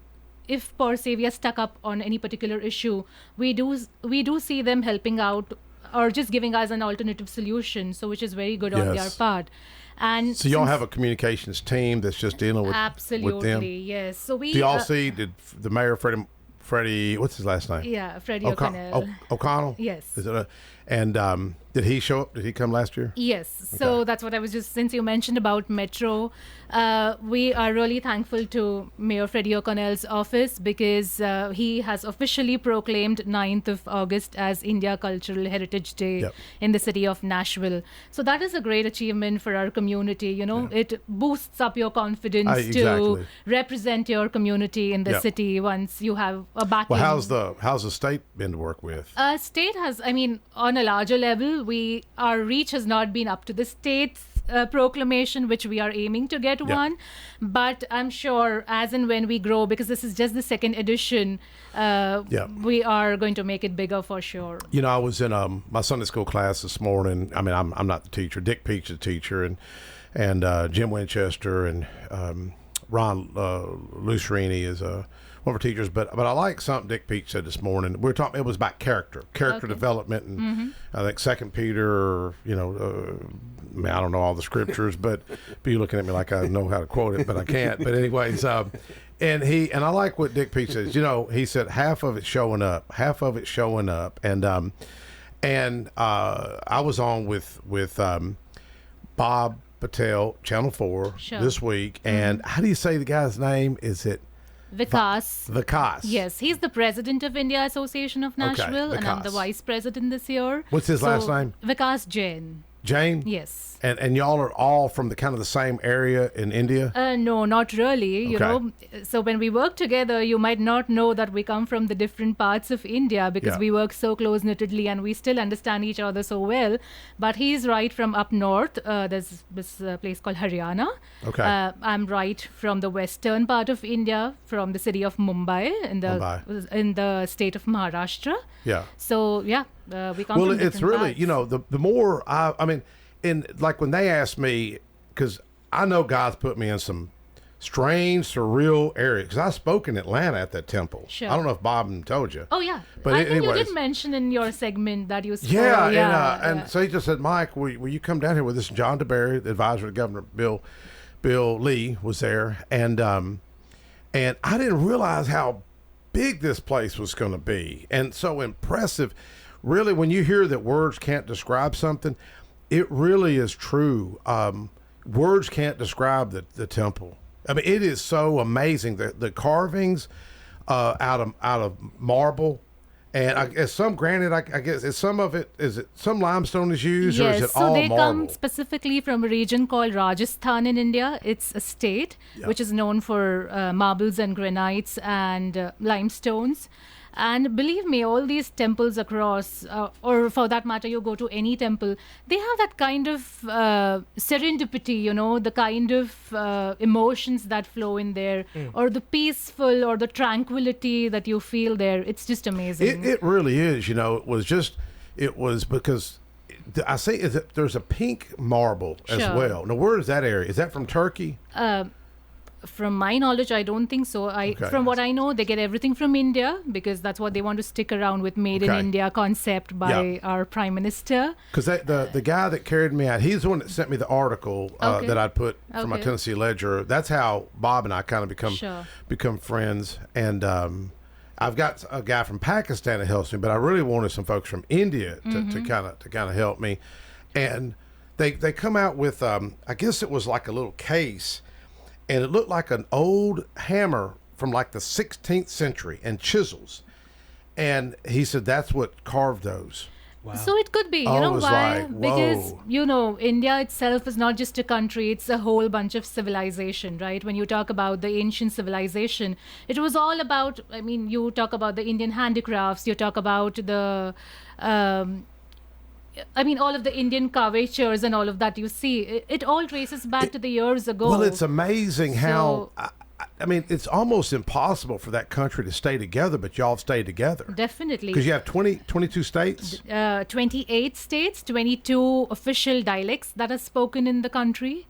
per se we are stuck up on any particular issue, we do see them helping out or just giving us an alternative solution. So which is very good on their part. And so y'all have a communications team that's just dealing with them? Yes. So we do y'all see, did the mayor Freddie, what's his last name? Yeah, Freddie O'Connell. O'Connell? Yes. Is it did he show up? Did he come last year? Yes. So that's what I was just, since you mentioned about Metro, we are really thankful to Mayor Freddie O'Connell's office because he has officially proclaimed 9th of August as India Cultural Heritage Day in the city of Nashville. So that is a great achievement for our community. You know, it boosts up your confidence to represent your community in the city once you have a backing. Well, how's the state been to work with? State has, on a larger level, our reach has not been up to the state's proclamation, which we are aiming to get one. But I'm sure as and when we grow, because this is just the second edition, we are going to make it bigger for sure. You know, I was in my Sunday school class this morning. I mean, I'm not the teacher. Dick Peach is the teacher, and Jim Winchester and Ron Lucerini is one of our teachers, but I like something Dick Peach said this morning. We were talking, it was about character development, and I think 2 Peter, I don't know all the scriptures, but you're looking at me like I know how to quote it, but I can't. But anyways, and I like what Dick Peach says. He said half of it's showing up, and I was on with Bob Patel, Channel 4 this week, and how do you say the guy's name? Is it Vikas. Yes, he's the president of India Association of Nashville, and I'm the vice president this year. What's his last name? Vikas Jain. Jane? Yes. And y'all are all from the kind of the same area in India? No, not really. You know, so when we work together, you might not know that we come from the different parts of India because we work so close-knittedly and we still understand each other so well. But he's right from up north. There's this place called Haryana. Okay. I'm right from the western part of India, from the city of Mumbai in the state of Maharashtra. Yeah. So we come from it's really parts. The more like when they ask me, because I know God's put me in some strange, surreal areas. Because I spoke in Atlanta at that temple. Sure. I don't know if Bob told you. Oh yeah, but I think you did mention in your segment that you spoke. And so he just said, Mike, will you come down here with us? John DeBerry, the advisor to Governor Bill Lee, was there, and I didn't realize how big this place was going to be, and so impressive. Really, when you hear that words can't describe something, it really is true. Words can't describe the temple. I mean, it is so amazing. The carvings out of marble, and I guess some of it is some limestone is used, or is it all marble? Yes, so they come specifically from a region called Rajasthan in India. It's a state which is known for marbles and granites and limestones. And believe me, all these temples across, or for that matter, you go to any temple, they have that kind of serendipity, the kind of emotions that flow in there, or the peaceful or the tranquility that you feel there. It's just amazing. It really is. It was because I say there's a pink marble as well. Now, where is that area? Is that from Turkey? From my knowledge, I don't think so. From what I know, they get everything from India because that's what they want to stick around with Made in India concept by our Prime Minister. Because the guy that carried me out, he's the one that sent me the article that I put for my Tennessee Ledger. That's how Bob and I kind of become friends. And I've got a guy from Pakistan that helps me, but I really wanted some folks from India to kind of help me. And they come out with I guess it was like a little case. And it looked like an old hammer from like the 16th century and chisels. And he said that's what carved those. Wow. So it could be, you know why? Because, India itself is not just a country, it's a whole bunch of civilization, right? When you talk about the ancient civilization, it was all about, you talk about the Indian handicrafts, you talk about the I mean, all of the Indian curvatures and all of that you see, it all traces back to the years ago. Well, it's amazing how. I mean, it's almost impossible for that country to stay together, but y'all stay together. Definitely. Because you have 22 states? 28 states, 22 official dialects that are spoken in the country.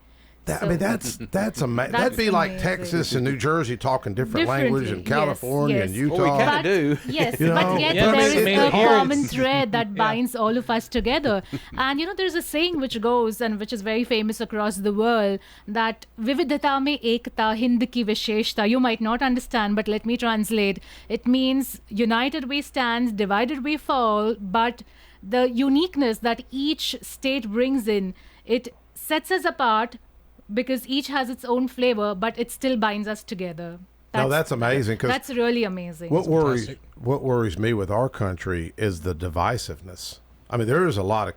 I mean, that's amazing. That'd be like Texas and New Jersey talking different language, and California and Utah. Well, we kind of do. Yes, You know? but yet Yeah, there is a here common thread that binds all of us together. And there's a saying which goes, and which is very famous across the world, that Vividhata mein ekta Hind ki visheshta. You might not understand, but let me translate. It means united we stand, divided we fall, but the uniqueness that each state brings in, it sets us apart, because each has its own flavor, but it still binds us together. That's amazing. That's really amazing. What worries me with our country is the divisiveness. I mean, there is a lot of.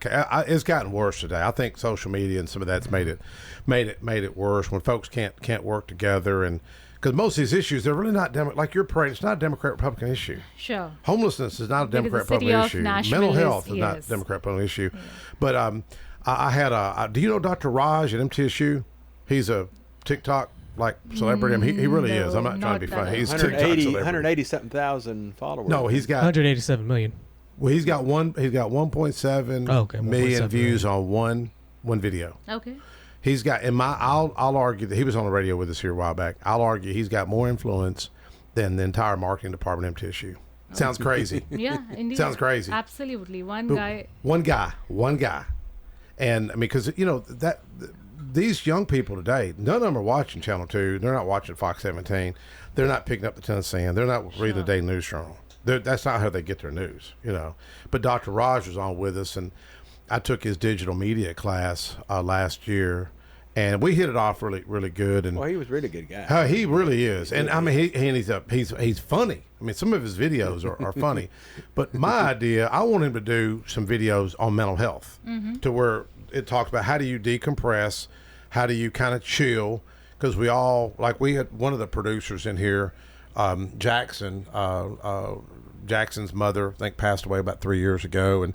It's gotten worse today. I think social media and some of that's made it worse when folks can't work together, and because most of these issues, they're really not like your parade. It's not a Democrat-Republican issue. Sure. Homelessness is not a Democrat-Republican issue. Mental health is not a Democrat-Republican issue. Yeah. But I had do you know Dr. Raj at MTSU? He's a TikTok celebrity. I mean, he really is. I'm not trying to be funny. He's 180-something thousand followers. No, he's got 187 million. Well, he's got 1.7 million views on one video. Okay. He's got I'll argue that he was on the radio with us here a while back. I'll argue he's got more influence than the entire marketing department of MTSU. Sounds crazy. Yeah, indeed. Sounds crazy. Absolutely. One guy. And I mean, because these young people today, none of them are watching Channel 2. They're not watching Fox 17. They're not picking up the Tennessean. They're not reading the Daily News Journal. That's not how they get their news, But Dr. Raj was on with us, and I took his digital media class last year, and we hit it off really, really good. And he was a really good guy. He really is, and I mean, he's funny. I mean, some of his videos are funny, but my idea, I want him to do some videos on mental health, to where it talks about how do you decompress, how do you kind of chill, because we had one of the producers in here, Jackson, Jackson's mother, I think, passed away about 3 years ago,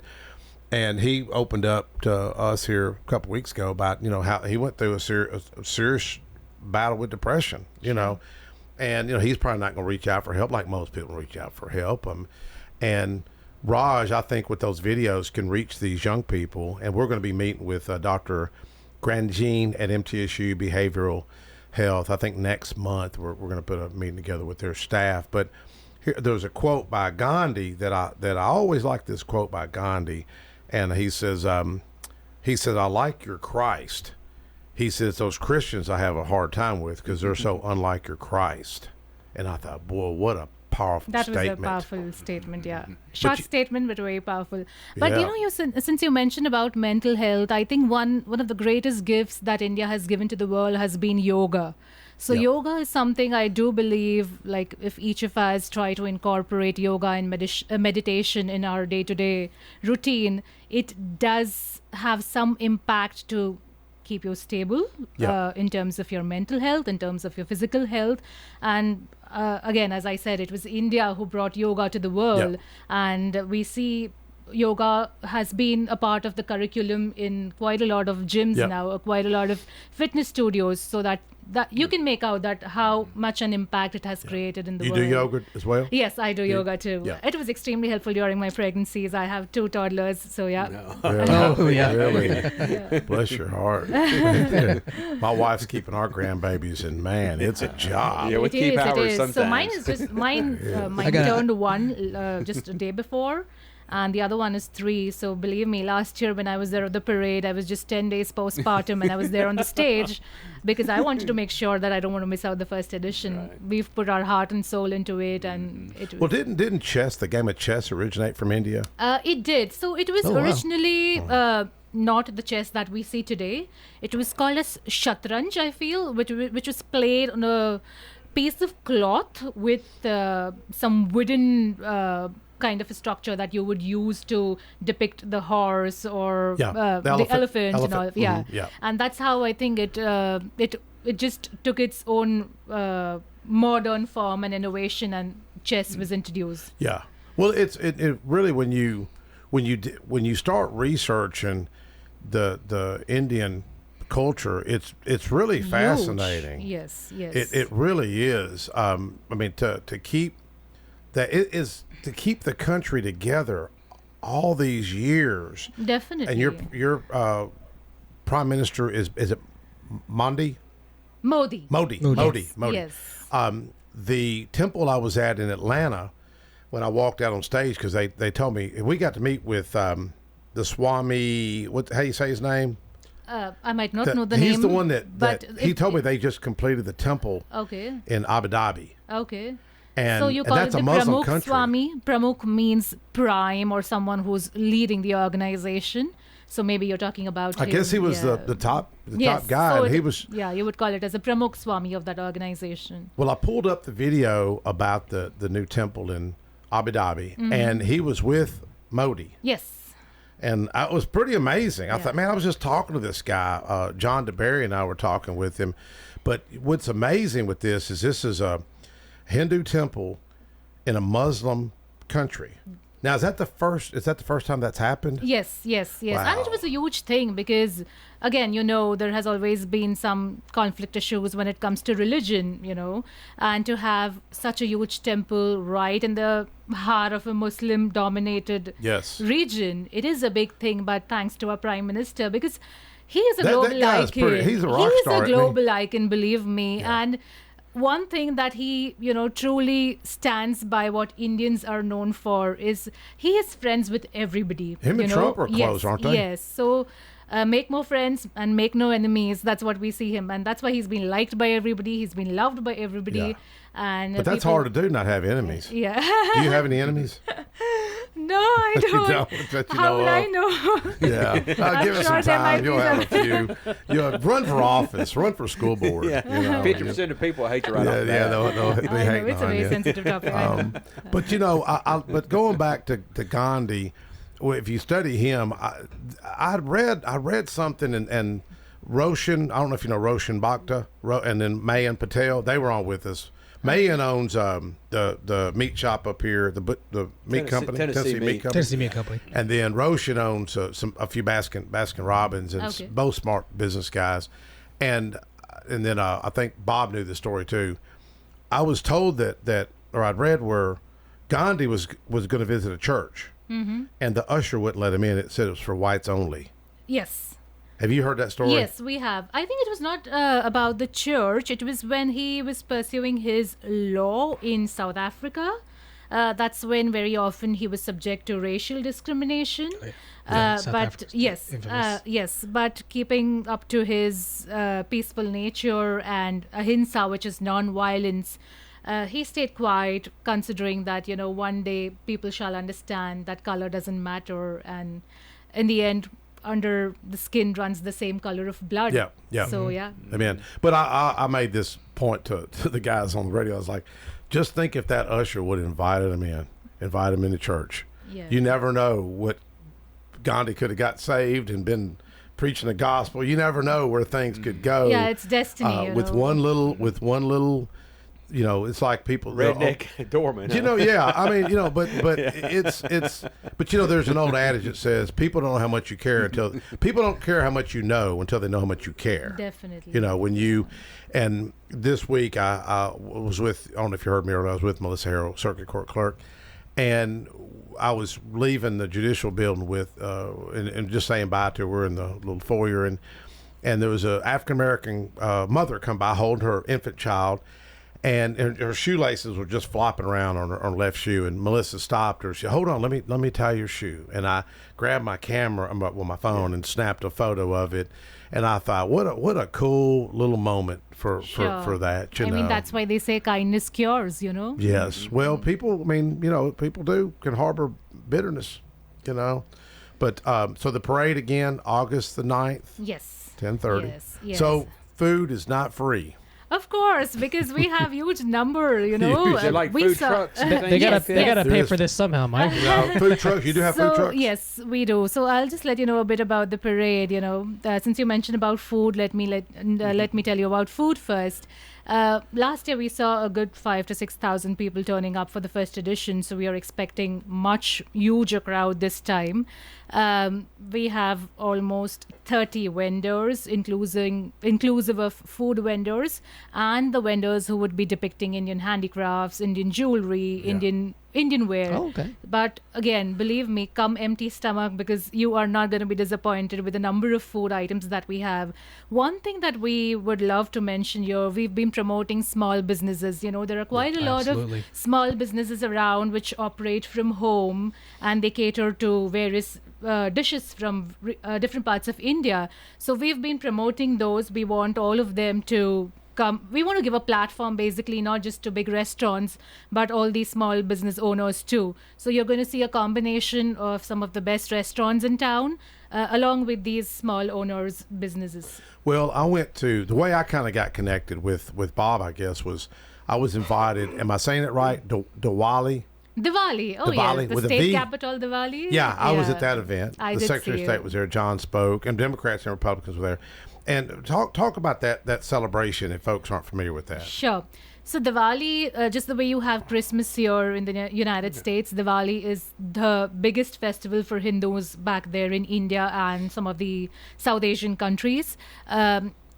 and he opened up to us here a couple weeks ago about how he went through a serious battle with depression, and he's probably not going to reach out for help like most people reach out for help. And Raj, I think, with those videos can reach these young people, and we're going to be meeting with Dr. Grandjean at MTSU Behavioral Health. I think next month we're going to put a meeting together with their staff. But there's a quote by Gandhi that I always like this quote by Gandhi, and he says, I like your Christ. He says, those Christians I have a hard time with because they're so unlike your Christ. And I thought, boy, what a powerful statement. That was a powerful statement, yeah. Short statement, but very powerful. But since you mentioned about mental health, I think one of the greatest gifts that India has given to the world has been yoga. So yoga is something I do believe, like, if each of us try to incorporate yoga and meditation in our day-to-day routine, it does have some impact to keep you stable in terms of your mental health, in terms of your physical health. And again, as I said, it was India who brought yoga to the world. And we see yoga has been a part of the curriculum in quite a lot of gyms now, quite a lot of fitness studios, so that you can make out that how much an impact it has created in the world. You do yoga as well? Yes, I do yoga too. Yeah. It was extremely helpful during my pregnancies. I have 2 toddlers, so yeah. Really? Bless your heart. My wife's keeping our grandbabies, and man, it's a job. Yeah, we keep hours sometimes. So mine is just mine turned 1 just a day before. And the other one is 3. So believe me, last year when I was there at the parade, I was just 10 days postpartum, and I was there on the stage because I wanted to make sure that I don't want to miss out the first edition. Right. We've put our heart and soul into it, and it. Well, didn't the game of chess originate from India? It did. So it was originally not the chess that we see today. It was called as Shatranj, I feel, which was played on a piece of cloth with some wooden. Kind of a structure that you would use to depict the horse or the elephant and all. And that's how I think it just took its own modern form and innovation, and chess was introduced. Yeah. Well, it really when you when you start researching the Indian culture, it's really fascinating. Yes. It really is. I mean, to keep that, it is to keep the country together all these years. Definitely. And your prime minister is it Modi? Modi. Yes. The temple I was at in Atlanta, when I walked out on stage, because they told me we got to meet with the Swami. How you say his name? I might not know the name. He's the one that he told me they just completed the temple. Okay. In Abu Dhabi. Okay. And, so you call that's it the a Muslim Pramukh country. Swami. Pramukh means prime or someone who's leading the organization. So maybe you're talking about I guess he was the top guy, so and he was. Yeah, you would call it as a Pramukh Swami of that organization. Well, I pulled up the video about the new temple in Abu Dhabi, Mm-hmm. and he was with Modi. Yes. And it was pretty amazing. I thought, man, I was just talking to this guy. John DeBerry and I were talking with him. But what's amazing with this is a Hindu temple in a Muslim country. Now, is that the first time that's happened? Yes. Wow. And it was a huge thing because, again, there has always been some conflict issues when it comes to religion, and to have such a huge temple right in the heart of a Muslim-dominated region, it is a big thing. But thanks to our Prime Minister, because he is a global icon. He's a rock star. He's a global icon, believe me. Yeah. And one thing that he, truly stands by, what Indians are known for, is he is friends with everybody. Him and Trump are close, aren't they? Yes. So make more friends and make no enemies. That's what we see him. And that's why he's been liked by everybody. He's been loved by everybody. Yeah. And but that's hard to do, not have enemies. Yeah. Do you have any enemies? No, I don't. How would I know? Yeah. Give us some time. You'll have a few. Run for office. Run for school board. Yeah. 50% of people hate you right off the bat. They'll be hating it's a very sensitive topic. But, but going back to Gandhi, if you study him, I read something and Roshan, I don't know if you know Roshan Bhakta, and then Mayan Patel, they were on with us. Mayan owns the meat shop up here, the meat company, Tennessee Meat Company. And then Roshan owns a few Baskin Robbins, and both smart business guys. And then I think Bob knew the story too. I was told that I'd read where Gandhi was going to visit a church, and the usher wouldn't let him in. It said it was for whites only. Yes. Have you heard that story? Yes, we have. I think it was not about the church. It was when he was pursuing his law in South Africa. That's when very often he was subject to racial discrimination. But but keeping up to his peaceful nature and ahimsa, which is non-violence, he stayed quiet, considering that, one day people shall understand that color doesn't matter, and in the end, under the skin runs the same color of blood. Yeah. So, yeah. Amen. But I made this point to the guys on the radio. I was like, just think if that usher would have invited him into church. Yeah. You never know what Gandhi could have got saved and been preaching the gospel. You never know where things could go. Yeah, it's destiny. With one little, it's like people redneck doorman. I mean, but it's there's an old adage that says people don't know how much you care people don't care how much you know until they know how much you care. Definitely. And this week I was with, I don't know if you heard me earlier, I was with Melissa Harrell, circuit court clerk, and I was leaving the judicial building with and just saying bye to her. We're in the little foyer, and there was a African American mother come by holding her infant child. And her shoelaces were just flopping around on her left shoe. And Melissa stopped her. She said, "Hold on, let me tie your shoe." And I grabbed my camera, my phone, and snapped a photo of it. And I thought, what a cool little moment for that. I mean, that's why they say kindness cures. Yes. Well, people can harbor bitterness. But so the parade again, August the 9th. Yes. 10:30. Yes. So food is not free. Of course, because we have huge number, They're like food trucks. They gotta pay for this somehow, Mike. Food trucks. You do have food trucks. Yes, we do. So I'll just let you know a bit about the parade. Since you mentioned about food, let me tell you about food first. Last year we saw a good 5,000 to 6,000 people turning up for the first edition, so we are expecting much huger crowd this time. We have almost 30 vendors, inclusive of food vendors and the vendors who would be depicting Indian handicrafts, Indian jewelry, Indian wear. Oh, okay. But again, believe me, come empty stomach, because you are not going to be disappointed with the number of food items that we have. One thing that we would love to mention here, we've been promoting small businesses. You know, there are quite a lot of small businesses around which operate from home, and they cater to various dishes from different parts of India. So we've been promoting those. We want all of them to come. We want to give a platform, basically, not just to big restaurants, but all these small business owners too. So you're going to see a combination of some of the best restaurants in town, along with these small owners' businesses. Well, I went to, the way I kind of got connected with Bob, I guess, was I was invited, am I saying it right? Diwali? Diwali, oh Diwali, yes, the with a state V? Capitol Diwali. Yeah, I was at that event. I the did Secretary see of State it. was there. John spoke, and Democrats and Republicans were there. And talk about that celebration if folks aren't familiar with that. Sure. So Diwali, just the way you have Christmas here in the United States, Diwali is the biggest festival for Hindus back there in India and some of the South Asian countries.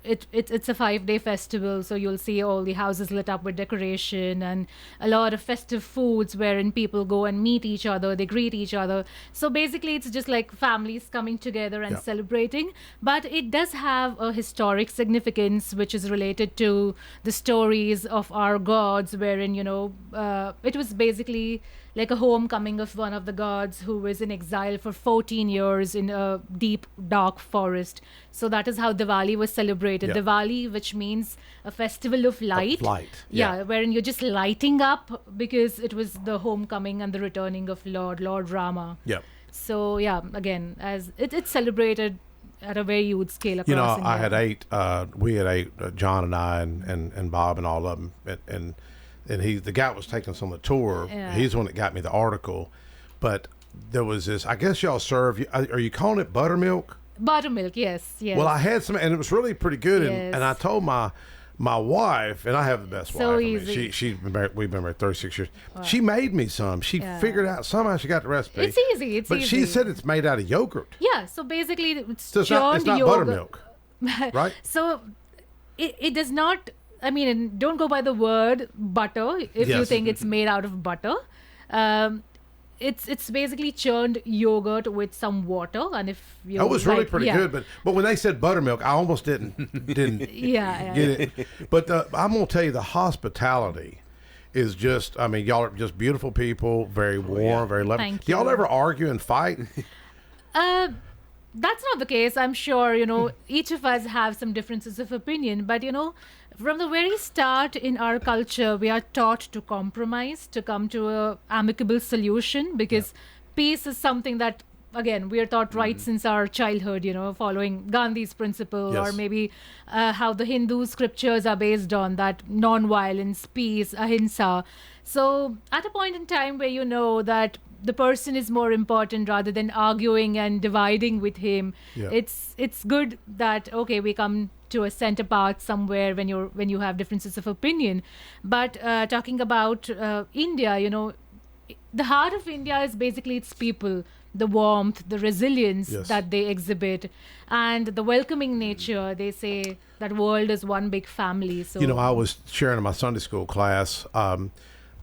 It's a 5-day festival, so you'll see all the houses lit up with decoration and a lot of festive foods wherein people go and meet each other, they greet each other. So basically it's just like families coming together and celebrating. But it does have a historic significance which is related to the stories of our gods, wherein, you know, it was basically like a homecoming of one of the gods who was in exile for 14 years in a deep, dark forest. So that is how Diwali was celebrated. Yeah. Diwali, which means a festival of light. Of light, Yeah, wherein you're just lighting up because it was the homecoming and the returning of Lord Rama. Yeah. So yeah, again, as it's celebrated at a very huge scale across You know, India. I had 8, we had 8, John and I and Bob and all of them, and the guy was taking us on the tour. Yeah. He's the one that got me the article. But there was this, I guess y'all serve, are you calling it buttermilk? Buttermilk, yes. Well, I had some, and it was really pretty good. Yes. And I told my wife, and I have the best So wife. I mean, easy. she's been married, we've been married 36 years. Wow. She made me some. She Yeah. figured out, somehow she got the recipe. It's easy, But she said it's made out of yogurt. Yeah, so basically it's So it's not churned buttermilk, yogurt. right? So it does not, I mean, don't go by the word butter if you Yes. think it's made out of butter. It's basically churned yogurt with some water, and if you That was really like- pretty yeah. good, but when they said buttermilk, I almost didn't Yeah, get it. But I'm gonna tell you, the hospitality is just, I mean, y'all are just beautiful people, very warm, very loving. Thank Do y'all you. ever argue and fight? That's not the case. I'm sure, each of us have some differences of opinion, but, from the very start in our culture, we are taught to compromise, to come to a amicable solution, because peace is something that, again, we are taught right since our childhood, following Gandhi's principle, Yes. or maybe how the Hindu scriptures are based on that non-violence, peace, ahimsa. So at a point in time where you know that the person is more important rather than arguing and dividing with him, Yeah. it's good that, okay, we come to a center path somewhere when you have differences of opinion. But talking about India, the heart of India is basically its people, the warmth, the resilience Yes. that they exhibit, and the welcoming nature. They say that world is one big family. So I was sharing in my Sunday school class.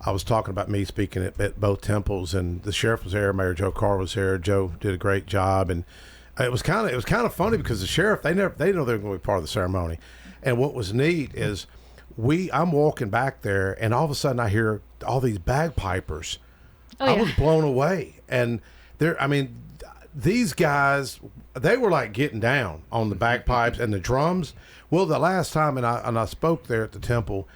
I was talking about me speaking at both temples, and the sheriff was there. Mayor Joe Carr was there. Joe did a great job, and it was kind of funny because the sheriff, they know they were going to be part of the ceremony. And what was neat is I'm walking back there, and all of a sudden I hear all these bagpipers. Oh, I yeah. was blown away, and these guys, they were like getting down on the bagpipes and the drums. Well, the last time, and I spoke there at the temple,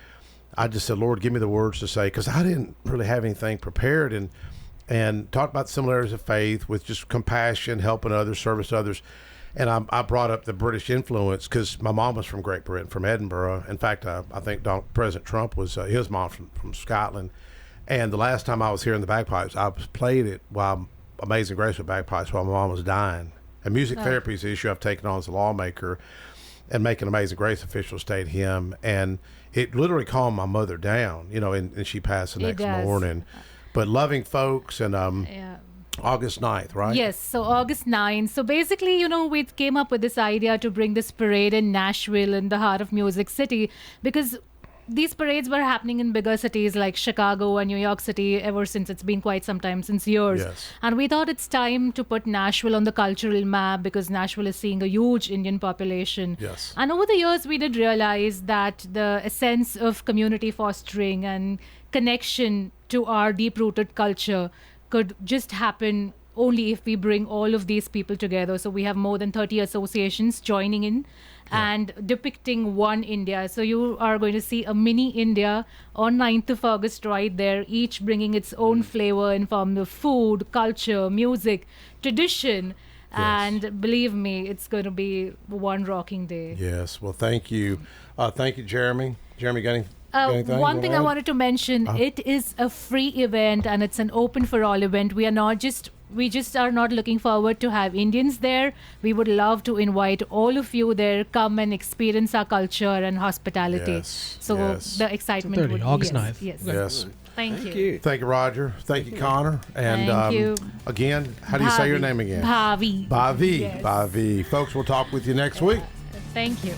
I just said, Lord, give me the words to say, because I didn't really have anything prepared, and talked about similarities of faith with just compassion, helping others, service to others. And I brought up the British influence because my mom was from Great Britain, from Edinburgh. In fact, I think President Trump was his mom from Scotland. And the last time I was hearing the bagpipes, I played it while Amazing Grace with bagpipes while my mom was dying. And music therapy is the issue I've taken on as a lawmaker, and making Amazing Grace official state hymn. And it literally calmed my mother down, and she passed the next morning. But loving folks and August 9th, right? Yes, so August 9th. So basically, we came up with this idea to bring this parade in Nashville, in the heart of Music City, because these parades were happening in bigger cities like Chicago and New York City ever since. It's been quite some time, since years. Yes. And we thought it's time to put Nashville on the cultural map because Nashville is seeing a huge Indian population. Yes. And over the years, we did realize that the essence of community fostering and connection to our deep-rooted culture could just happen only if we bring all of these people together. So we have more than 30 associations joining in and depicting one India. So you are going to see a mini India on 9th of August right there, each bringing its own flavor in form of food, culture, music, tradition. And believe me, it's going to be one rocking day. Yes. Well, thank you. Thank you, Jeremy. Jeremy, got anything? One thing I wanted to mention, it is a free event and it's an open for all event. We just are not looking forward to have Indians there. We would love to invite all of you there. Come and experience our culture and hospitality. Yes, so the excitement would be August 9th. Yes. Thank you. Thank you, Roger. Thank you, Connor. And Thank you. Again, how do you say your name again? Bhavi. Bhavi. Yes. Bhavi. Folks, we'll talk with you next week. Thank you.